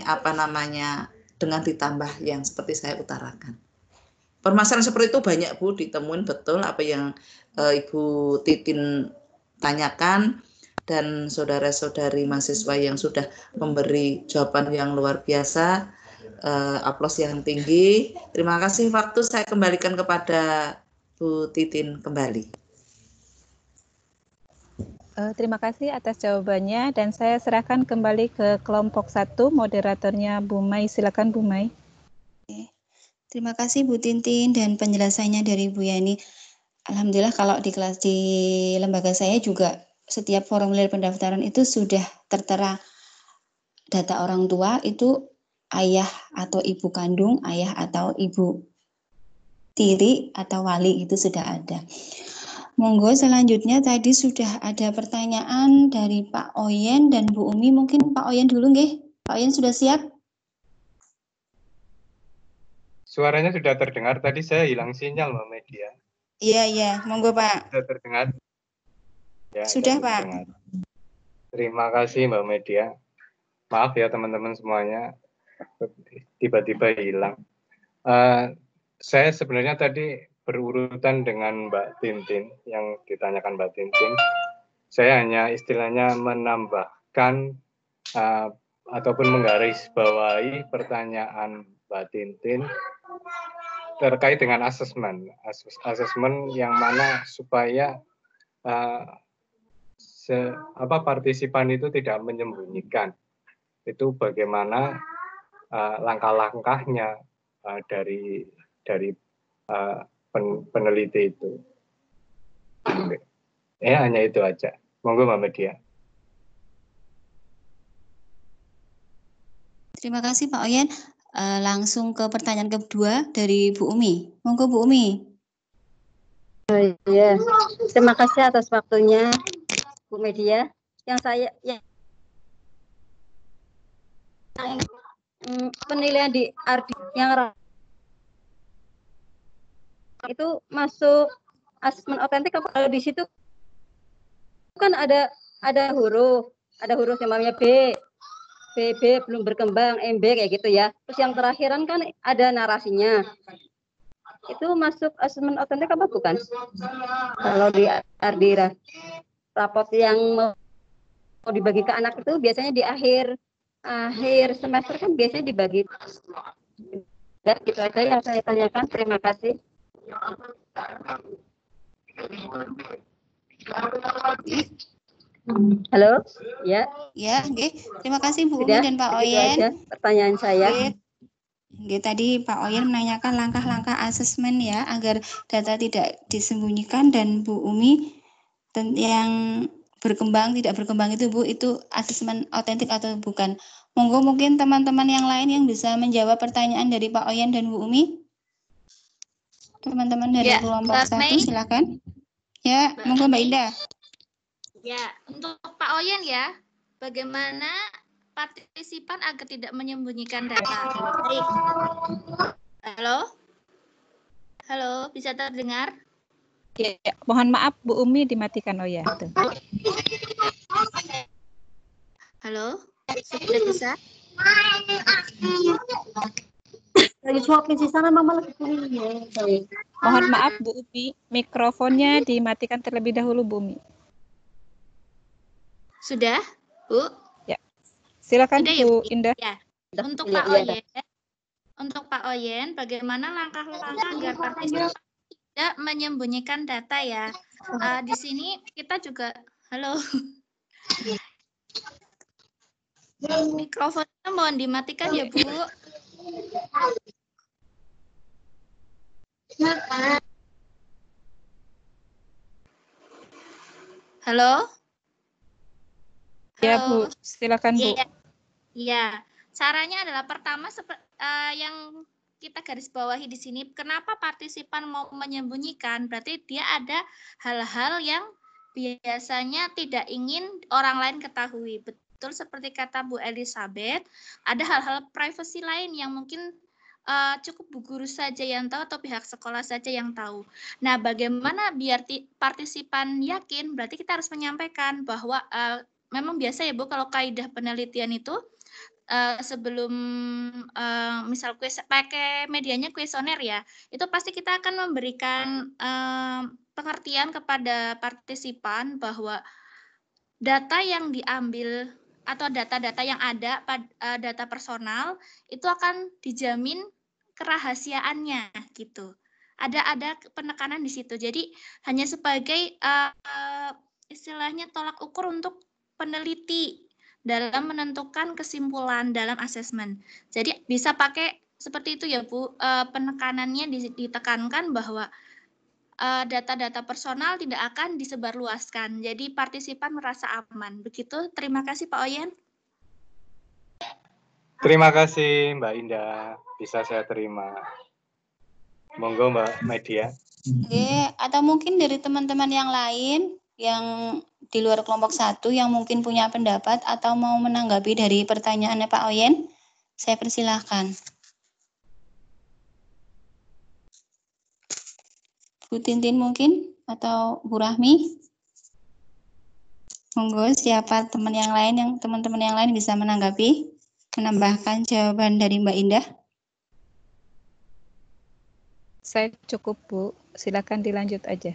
dengan ditambah yang seperti saya utarakan. Permasalahan seperti itu banyak Bu, ditemuin betul apa yang Ibu Titin tanyakan, dan saudara-saudari mahasiswa yang sudah memberi jawaban yang luar biasa. aplaus yang tinggi. Terima kasih. Waktu saya kembalikan kepada Bu Titin kembali. Terima kasih atas jawabannya dan saya serahkan kembali ke kelompok 1, moderatornya Bu Mai. Silakan Bu Mai. Terima kasih Bu Tintin dan penjelasannya dari Bu Yani. Alhamdulillah kalau di kelas di lembaga saya juga setiap formulir pendaftaran itu sudah tertera data orang tua itu ayah atau ibu kandung, ayah atau ibu tiri atau wali itu sudah ada. Monggo selanjutnya tadi sudah ada pertanyaan dari Pak Oyen dan Bu Umi. Mungkin Pak Oyen dulu nggih. Pak Oyen sudah siap? Suaranya sudah terdengar, tadi saya hilang sinyal Mbak Media. Iya, monggo Pak. Sudah terdengar? Ya, Sudah Pak. terdengar. Terima kasih Mbak Media. Maaf ya teman-teman semuanya, tiba-tiba hilang. Saya sebenarnya tadi berurutan dengan Mbak Tintin, yang ditanyakan Mbak Tintin. Saya hanya istilahnya menambahkan ataupun menggarisbawahi pertanyaan Mbak Tintin terkait dengan asesmen yang mana supaya partisipan itu tidak menyembunyikan. Itu bagaimana langkah-langkahnya dari peneliti itu. Ya, hanya itu aja. Monggo Mbak Media. Terima kasih Pak Oyen. Langsung ke pertanyaan kedua dari Bu Umi. Monggo Bu Umi. Iya, terima kasih atas waktunya Bu Media. Yang saya penilaian di Ardi yang itu masuk asesmen otentik apa? Kalau di situ kan ada huruf yang namanya B belum berkembang, MB kayak gitu ya. Terus yang terakhiran kan ada narasinya. Itu masuk asesmen otentik apa bukan? Kalau di Ardira raport yang mau dibagi ke anak itu biasanya di akhir semester kan biasanya dibagi. Dan itu aja yang saya tanyakan. Terima kasih. Halo, ya. Ya, oke. Terima kasih Bu Umi dan Pak Oyen. Aja pertanyaan saya. Oke, tadi Pak Oyen menanyakan langkah-langkah asesmen ya agar data tidak disembunyikan, dan Bu Umi yang berkembang tidak berkembang itu Bu, itu asesmen otentik atau bukan. Monggo mungkin teman-teman yang lain yang bisa menjawab pertanyaan dari Pak Oyen dan Bu Umi. Teman-teman dari kelompok 1 silakan. Ya, monggo Mbak Indah. Ya, untuk Pak Oyen ya, bagaimana partisipan agar tidak menyembunyikan data? Baik. Halo, bisa terdengar? Ya, mohon maaf Bu Umi dimatikan. Oh ya, betul. Halo, sudah bisa? Lagi suapin sih sana mama lagi Mohon maaf Bu Umi, mikrofonnya dimatikan terlebih dahulu Bu Umi. Sudah, Bu? Ya. Silakan Sudah, Bu ya, Indah. Ya. Untuk Pak Oyen, bagaimana langkah-langkah agar partisipan tidak menyembunyikan data ya? Di sini kita juga, halo. Mikrofonnya mohon dimatikan ya Bu. Halo? Ya Bu, silakan Bu. Iya, caranya adalah pertama yang kita garis bawahi di sini, kenapa partisipan mau menyembunyikan? Berarti dia ada hal-hal yang biasanya tidak ingin orang lain ketahui. Betul seperti kata Bu Elizabeth, ada hal-hal privasi lain yang mungkin cukup bu guru saja yang tahu atau pihak sekolah saja yang tahu. Nah, bagaimana biar partisipan yakin? Berarti kita harus menyampaikan bahwa memang biasa ya Bu, kalau kaidah penelitian itu sebelum misal pakai medianya kuesioner ya, itu pasti kita akan memberikan pengertian kepada partisipan bahwa data yang diambil atau data-data yang ada data personal itu akan dijamin kerahasiaannya gitu. Ada penekanan di situ. Jadi hanya sebagai istilahnya tolak ukur untuk peneliti dalam menentukan kesimpulan dalam asesmen. Jadi bisa pakai seperti itu ya Bu. Penekanannya ditekankan bahwa data-data personal tidak akan disebarluaskan. Jadi partisipan merasa aman. Begitu. Terima kasih Pak Oyen. Terima kasih Mbak Indah. Bisa saya terima. Monggo Mbak Media. Oke, atau mungkin dari teman-teman yang lain yang di luar kelompok 1 yang mungkin punya pendapat atau mau menanggapi dari pertanyaannya Pak Oyen, saya persilahkan. Bu Tintin mungkin atau Bu Rahmi? Monggo siapa teman yang lain teman-teman yang lain bisa menanggapi, menambahkan jawaban dari Mbak Indah? Saya cukup Bu, silakan dilanjut aja.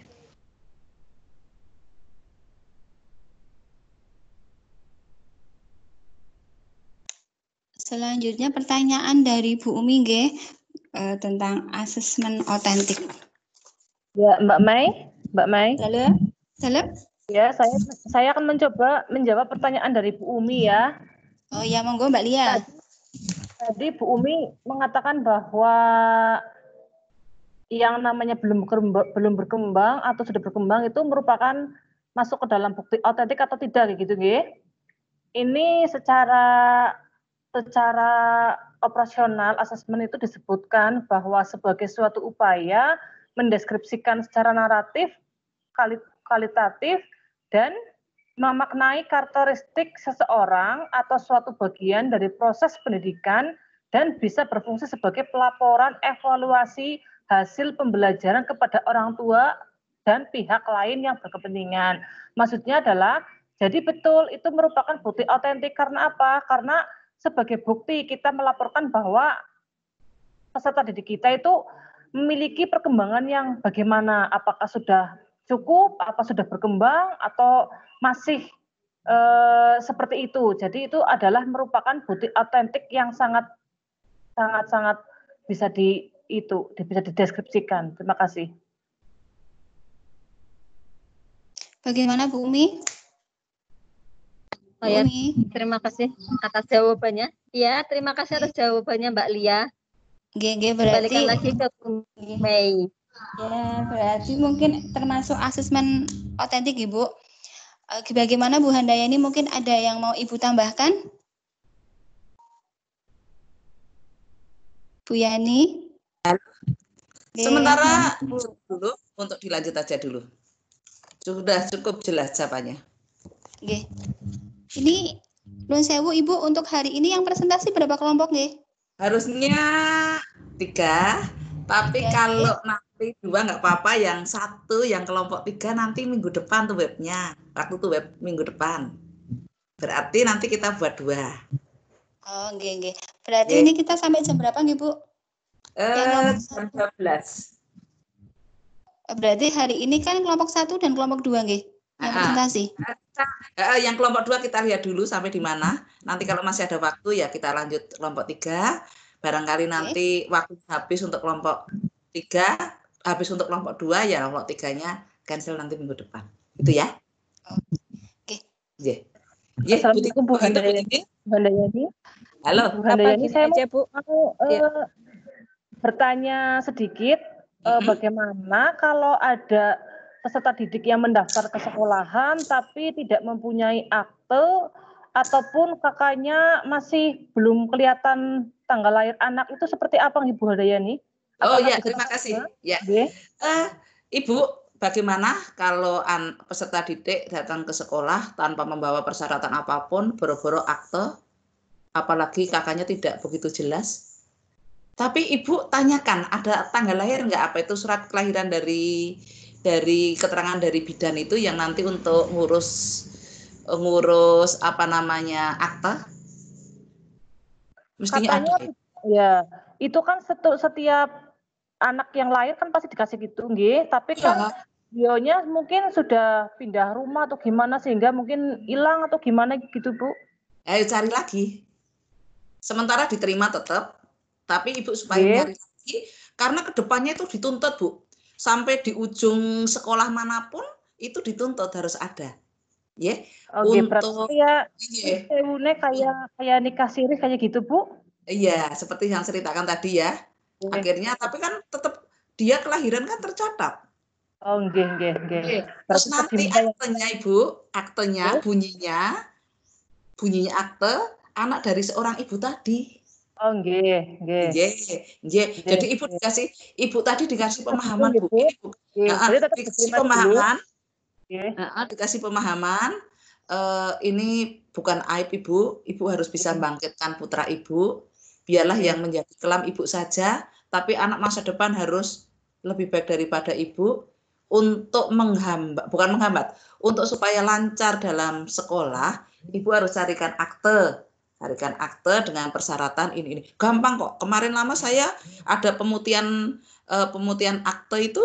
Selanjutnya pertanyaan dari Bu Umi tentang asesmen otentik. Ya, Mbak Mai. Salam. Ya, saya akan mencoba menjawab pertanyaan dari Bu Umi ya. Oh ya, monggo Mbak Lia. Tadi Bu Umi mengatakan bahwa yang namanya belum berkembang atau sudah berkembang itu merupakan masuk ke dalam bukti otentik atau tidak gitu nggih. Ini secara operasional asesmen itu disebutkan bahwa sebagai suatu upaya mendeskripsikan secara naratif, kualitatif, dan memaknai karakteristik seseorang atau suatu bagian dari proses pendidikan dan bisa berfungsi sebagai pelaporan evaluasi hasil pembelajaran kepada orang tua dan pihak lain yang berkepentingan. Maksudnya adalah, jadi betul itu merupakan bukti otentik karena apa? Karena sebagai bukti kita melaporkan bahwa peserta didik kita itu memiliki perkembangan yang bagaimana, apakah sudah cukup, apa sudah berkembang, atau masih seperti itu. Jadi itu adalah merupakan bukti otentik yang sangat bisa dideskripsikan. Terima kasih. Bagaimana Bu Umi? Oh ya, terima kasih atas jawabannya. Ya, terima kasih atas jawabannya Mbak Lia. Berarti kembalikan lagi ke Bu Mei. Ya, berarti mungkin termasuk asesmen otentik Ibu. Bagaimana Bu Handayani, mungkin ada yang mau Ibu tambahkan? Bu Yani? Sementara dulu untuk dilanjut aja dulu. Sudah cukup jelas jawabannya. Oke. Ini Nuwun sewu Ibu, untuk hari ini yang presentasi berapa kelompok nggih? Harusnya 3, tapi kalau nanti 2 nggak apa-apa, yang 1 yang kelompok 3 nanti minggu depan tuh webnya. Waktu tuh web minggu depan. Berarti nanti kita buat 2. Oh, nggih. Berarti ini kita sampai jam berapa nih, Bu? Jam 12. Berarti hari ini kan kelompok 1 dan kelompok 2 nggih? Yang presentasi. Yang kelompok 2 kita lihat dulu sampai di mana. Nanti kalau masih ada waktu ya kita lanjut kelompok 3. Barangkali nanti waktu habis untuk kelompok 3, habis untuk kelompok 2 ya kelompok 3-nya cancel nanti minggu depan. Itu ya. Oke. Assalamualaikum Bu Handayani. Halo. Bu Handayani, saya mau ya. Bertanya sedikit. Bagaimana kalau ada peserta didik yang mendaftar ke sekolahan tapi tidak mempunyai akte ataupun kakaknya masih belum kelihatan tanggal lahir anak, itu seperti apa Ibu Handayani? Oh ya, terima kasih. Ya. Ibu, bagaimana kalau peserta didik datang ke sekolah tanpa membawa persyaratan apapun, boro-boro akte, apalagi kakaknya tidak begitu jelas? Tapi Ibu tanyakan, ada tanggal lahir nggak? Apa itu surat kelahiran dari keterangan dari bidan itu yang nanti untuk ngurus apa namanya akta? Mestinya katanya ada. Ya, itu kan setiap anak yang lahir kan pasti dikasih gitu, nggih. Tapi kan bionya mungkin sudah pindah rumah atau gimana sehingga mungkin hilang atau gimana gitu, Bu? Ayo cari lagi. Sementara diterima tetap, tapi ibu supaya nyari lagi, karena kedepannya itu dituntut Bu. Sampai di ujung sekolah manapun itu dituntut harus ada. Ya, untuk kayak nikah siri kayak gitu Bu. Iya, seperti yang ceritakan tadi ya. Akhirnya tapi kan tetap dia kelahiran kan tercatat. Oh, nggih. Terus nanti aktenya Ibu, aktenya bunyinya akte anak dari seorang ibu tadi. Oh, nggih. Jadi ibu tadi dikasih pemahaman Bu. Dikasih pemahaman. Dikasih pemahaman. Ini bukan aib Ibu. Ibu harus bisa bangkitkan putra Ibu. Biarlah yang menjadi kelam Ibu saja, tapi anak masa depan harus lebih baik daripada Ibu untuk untuk supaya lancar dalam sekolah, Ibu harus carikan akte dengan persyaratan ini. Gampang kok. Kemarin lama saya ada pemutihan akte itu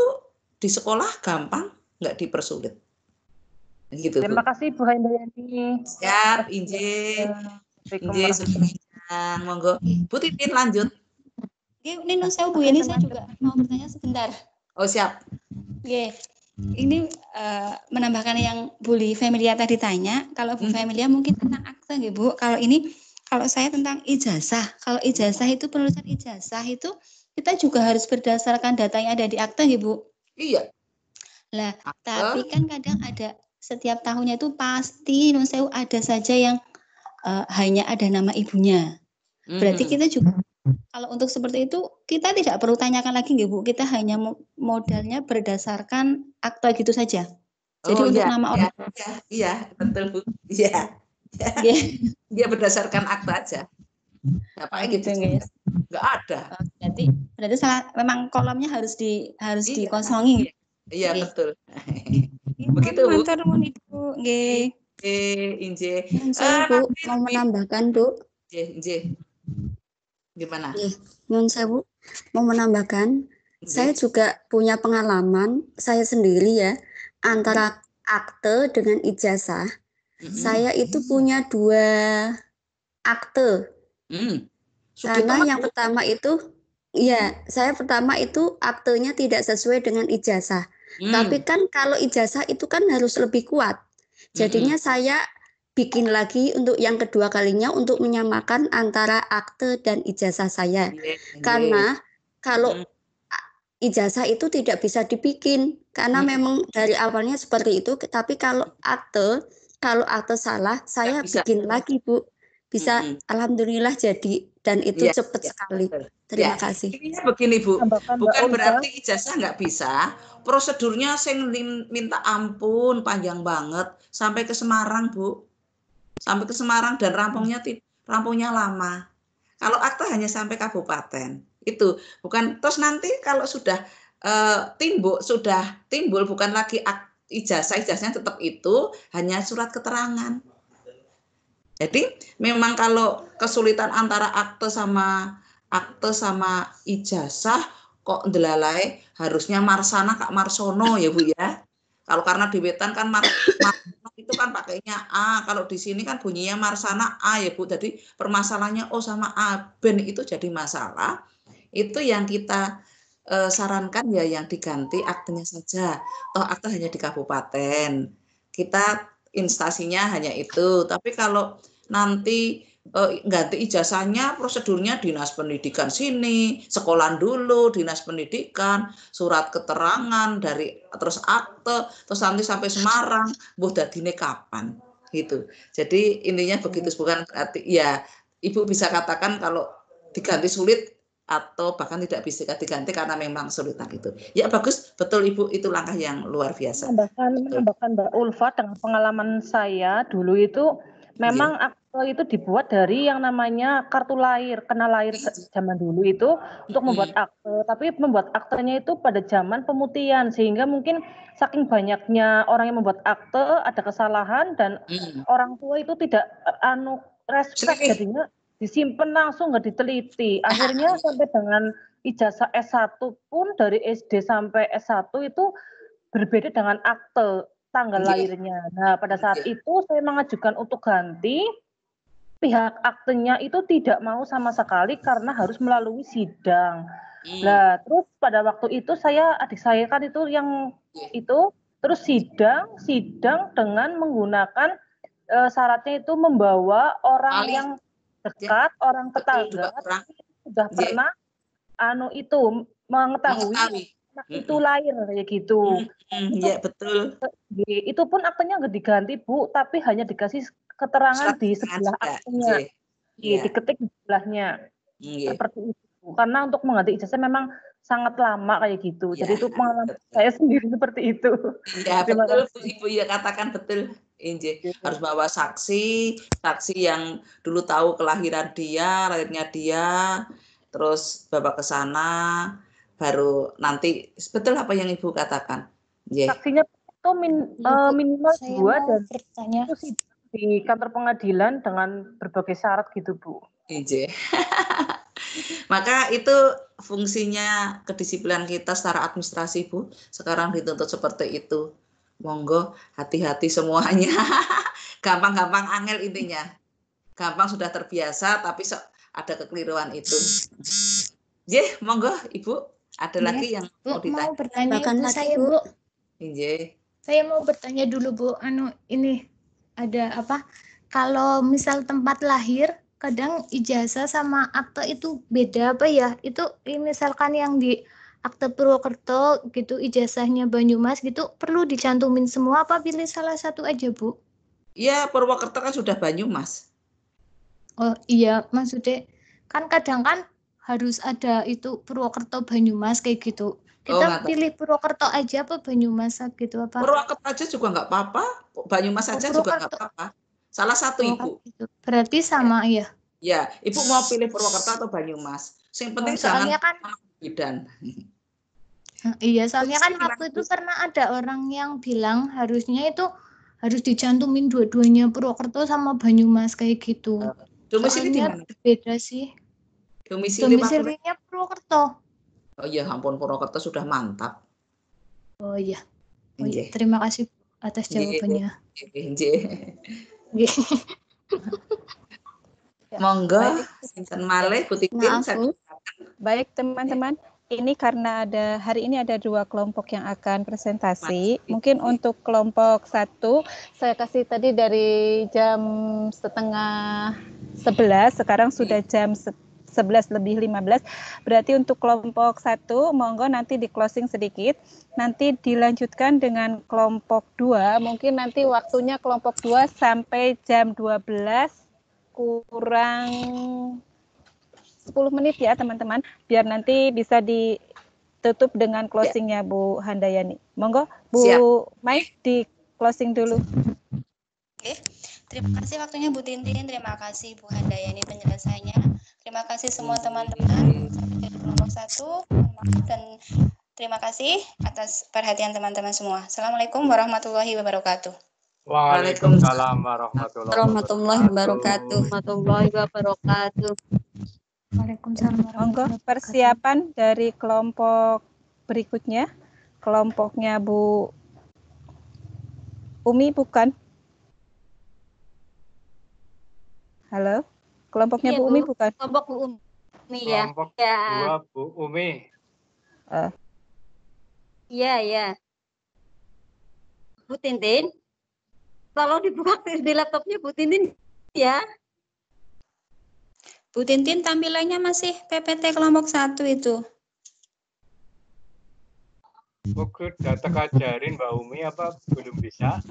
di sekolah gampang, nggak dipersulit. Gitu. Terima kasih Bu Handayani. Siap, Inje. Monggo. Bu Titin lanjut. Ini saya Bu, ini saya juga mau bertanya sebentar. Oh, siap. Oke. Ini menambahkan yang Bu Familia tadi tanya, kalau Bu Familia mungkin tentang akte nggih Bu. Kalau saya tentang ijazah. Kalau ijazah itu penulisan ijazah itu kita juga harus berdasarkan data yang ada di akte nggih Bu. Iya. Lah, tapi kan kadang ada setiap tahunnya itu pasti ada saja yang hanya ada nama ibunya. Berarti kita juga kalau untuk seperti itu kita tidak perlu tanyakan lagi nggih Bu. Kita hanya modalnya berdasarkan akta gitu saja. Jadi untuk nama orang. Iya, betul Bu. Iya. Dia berdasarkan akta aja. Apa gitu guys? Enggak ada. Berarti salah, memang kolomnya harus dikosongi. Iya, betul. Begitu Bu. Matur nuwun Ibu. Nggih. Inje. Bu, mau menambahkan Bu. Inje. Gimana? Nyun sewu, mau menambahkan, saya juga punya pengalaman saya sendiri ya antara akte dengan ijazah. Saya itu punya 2 akte. Karena yang pertama itu, saya pertama itu aktenya tidak sesuai dengan ijazah. Tapi kan kalau ijazah itu kan harus lebih kuat. Jadinya saya bikin lagi untuk yang kedua kalinya untuk menyamakan antara akte dan ijazah saya. Karena kalau ijazah itu tidak bisa dibikin karena memang dari awalnya seperti itu, tapi kalau akte salah saya bikin lagi Bu. Bisa alhamdulillah jadi dan itu cepat sekali. Terima kasih. Begini Bu, bukan berarti ijazah nggak bisa. Prosedurnya sing minta ampun panjang banget sampai ke Semarang Bu. Sampai ke Semarang dan rampungnya lama. Kalau akte hanya sampai kabupaten. Itu bukan terus nanti kalau sudah timbul bukan lagi ijazahnya tetap itu hanya surat keterangan. Jadi memang kalau kesulitan antara akte sama ijazah kok ndelalai harusnya Marsana Kak Marsono ya Bu ya. Kalau karena di Wetan kan itu kan pakainya A, kalau di sini kan bunyinya Marsana A ya Bu. Jadi permasalahannya O sama A, ben itu jadi masalah. Itu yang kita sarankan ya yang diganti aktenya saja. Toh akte hanya di kabupaten. Kita instasinya hanya itu. Tapi kalau nanti ganti ijazahnya prosedurnya dinas pendidikan sini, sekolah dulu, dinas pendidikan, surat keterangan dari terus akte, terus nanti sampai Semarang, mbuh dadine kapan gitu. Jadi intinya begitu, bukan berarti ya Ibu bisa katakan kalau diganti sulit atau bahkan tidak bisa diganti karena memang sulitan itu. Ya bagus, betul Ibu, itu langkah yang luar biasa. Menambahkan Mbak Ulfa dengan pengalaman saya dulu itu memang akte itu dibuat dari yang namanya kartu lahir, kena lahir zaman dulu itu untuk membuat akte, tapi membuat aktenya itu pada zaman pemutihan sehingga mungkin saking banyaknya orang yang membuat akte ada kesalahan dan orang tua itu tidak respect jadinya disimpan langsung nggak diteliti. Akhirnya sampai dengan ijazah S1 pun dari SD sampai S1 itu berbeda dengan akte tanggal lahirnya. Nah, pada saat itu saya mengajukan untuk ganti pihak aktenya itu tidak mau sama sekali karena harus melalui sidang. Nah, terus pada waktu itu adik saya kan itu yang itu terus sidang dengan menggunakan syaratnya itu membawa orang yang dekat, orang tetangga sudah pernah itu mengetahui anak itu lahir kayak gitu. Iya, betul. Itu pun aktenya nggak diganti, Bu, tapi hanya dikasih keterangan di sebelah aktenya. Diketik di sebelahnya. Seperti itu. Karena untuk mengganti ijazah memang sangat lama kayak gitu. Jadi itu pengalaman saya sendiri seperti itu. Iya, betul, Bu, Ibu ya katakan betul. Harus bawa saksi yang dulu tahu kelahiran dia, lahirnya dia, terus bawa ke sana, baru nanti betul apa yang Ibu katakan. Saksinya itu minimal 2 dan itu di kantor pengadilan dengan berbagai syarat gitu, Bu. Maka itu fungsinya kedisiplinan kita secara administrasi, Bu. Sekarang dituntut seperti itu. Monggo hati-hati semuanya. Gampang-gampang angel intinya. Gampang sudah terbiasa tapi ada kekeliruan itu. Monggo Ibu, ada lagi yang mau ditanya? Mau bertanya Ibu saya, Bu. Saya mau bertanya dulu, Bu. Ini ada apa? Kalau misal tempat lahir, kadang ijazah sama akte itu beda apa ya? Itu misalkan yang di akte Purwokerto gitu, ijazahnya Banyumas gitu, perlu dicantumin semua apa pilih salah satu aja, Bu? Iya, Purwokerto kan sudah Banyumas. Oh iya, maksudnya kan kadang kan harus ada itu Purwokerto Banyumas kayak gitu. Kita pilih Purwokerto aja apa Banyumas gitu apa? Purwokerto aja juga nggak apa-apa, Banyumas aja juga nggak apa-apa. Salah satu Ibu. Berarti sama ya? Ya, Ibu mau pilih Purwokerto atau Banyumas? Yang penting jangan kan bidan. Iya, soalnya kan waktu itu pernah ada orang yang bilang harusnya itu harus dicantumin dua-duanya Purwokerto sama Banyumas kayak gitu. Domisili di mana? Beda sih. Domisilinya Purwokerto. Oh iya, ampun, Purwokerto sudah mantap. Oh iya. Terima kasih atas jawabannya. Monggo, sinten malih Bu Titin. Baik teman-teman, ini karena hari ini ada 2 kelompok yang akan presentasi. Mungkin untuk kelompok 1 saya kasih tadi dari jam 10:30, sekarang sudah jam 11:15. Berarti untuk kelompok 1 monggo nanti di closing sedikit. Nanti dilanjutkan dengan kelompok 2. Mungkin nanti waktunya kelompok 2 sampai jam 12 kurang 10 menit ya teman-teman. Biar nanti bisa ditutup dengan closingnya Bu Handayani. Monggo Bu Mai di closing dulu. Oke. Terima kasih waktunya Bu Tintin, terima kasih Bu Handayani penjelasannya. Terima kasih semua teman-teman dari kelompok 1 dan terima kasih atas perhatian teman-teman semua. Assalamualaikum warahmatullahi wabarakatuh. Waalaikumsalam warahmatullahi wabarakatuh. Waalaikumsalam. Monggo persiapan dari kelompok berikutnya. Kelompoknya Bu Umi bukan? Halo? Kelompoknya Bu Umi bukan? Kelompok Bu Umi ya. Kelompok 2 Bu Umi. Iya. Bu Tintin, tolong dibuka di laptopnya Bu Tintin ya. Bu Tintin tampilannya masih PPT kelompok 1 itu. Oke, data ajarin Mbak Umi apa belum bisa?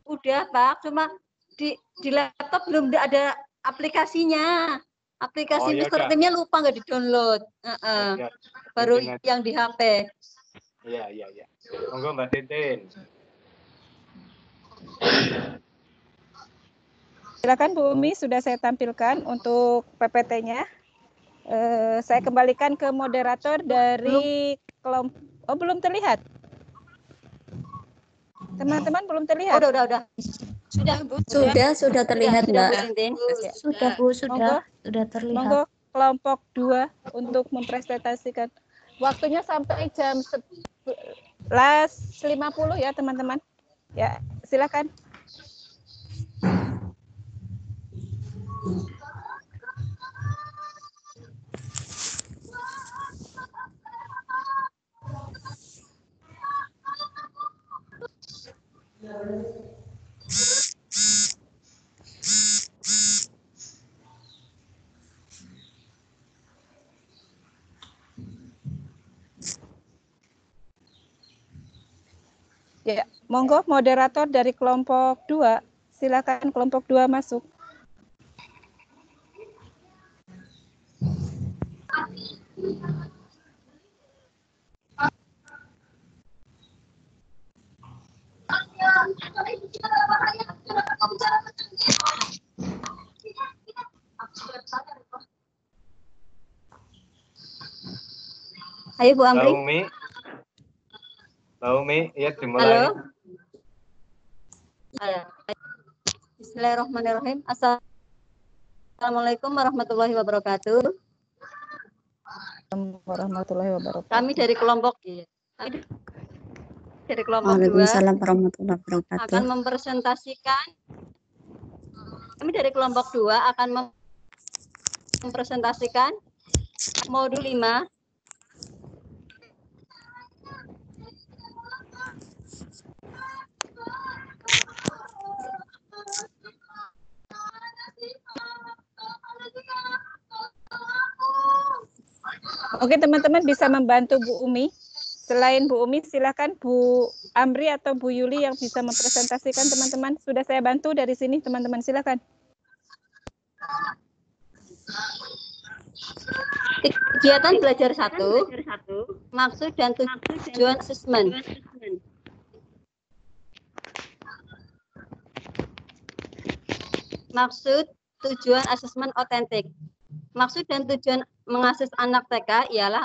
Udah Pak, cuma di laptop belum ada aplikasinya. Aplikasi itu sepertinya lupa nggak di-download. Baru yang di HP. Iya. Monggo Mbak Tintin. Silakan Bu Umi, sudah saya tampilkan untuk PPT-nya. Saya kembalikan ke moderator dari kelompok. Oh, belum terlihat. Teman-teman belum terlihat. Udah. Sudah terlihat, Mbak. Sudah, Bu, sudah terlihat. Monggo kelompok 2 untuk mempresentasikan. Waktunya sampai jam 11:50 ya, teman-teman. Ya, silakan. Ya, monggo moderator dari kelompok 2, silakan kelompok 2 masuk. Ayo Bu Amri. Mbak Umi, ya dimulai. Halo. Bismillahirrahmanirrahim. Assalamualaikum warahmatullahi wabarakatuh. Warahmatullahi wabarakatuh. Kami dari kelompok 2 Waalaikumsalam warahmatullahi wabarakatuh. akan mempresentasikan. Kami dari kelompok 2 akan mempresentasikan modul 5 Oke, teman-teman bisa membantu Bu Umi. Selain Bu Umi, silakan Bu Amri atau Bu Yuli yang bisa mempresentasikan teman-teman. Sudah saya bantu dari sini, teman-teman. Silakan. kegiatan belajar 1, maksud dan tujuan asesmen. Maksud tujuan asesmen otentik. Maksud dan tujuan mengakses anak TK ialah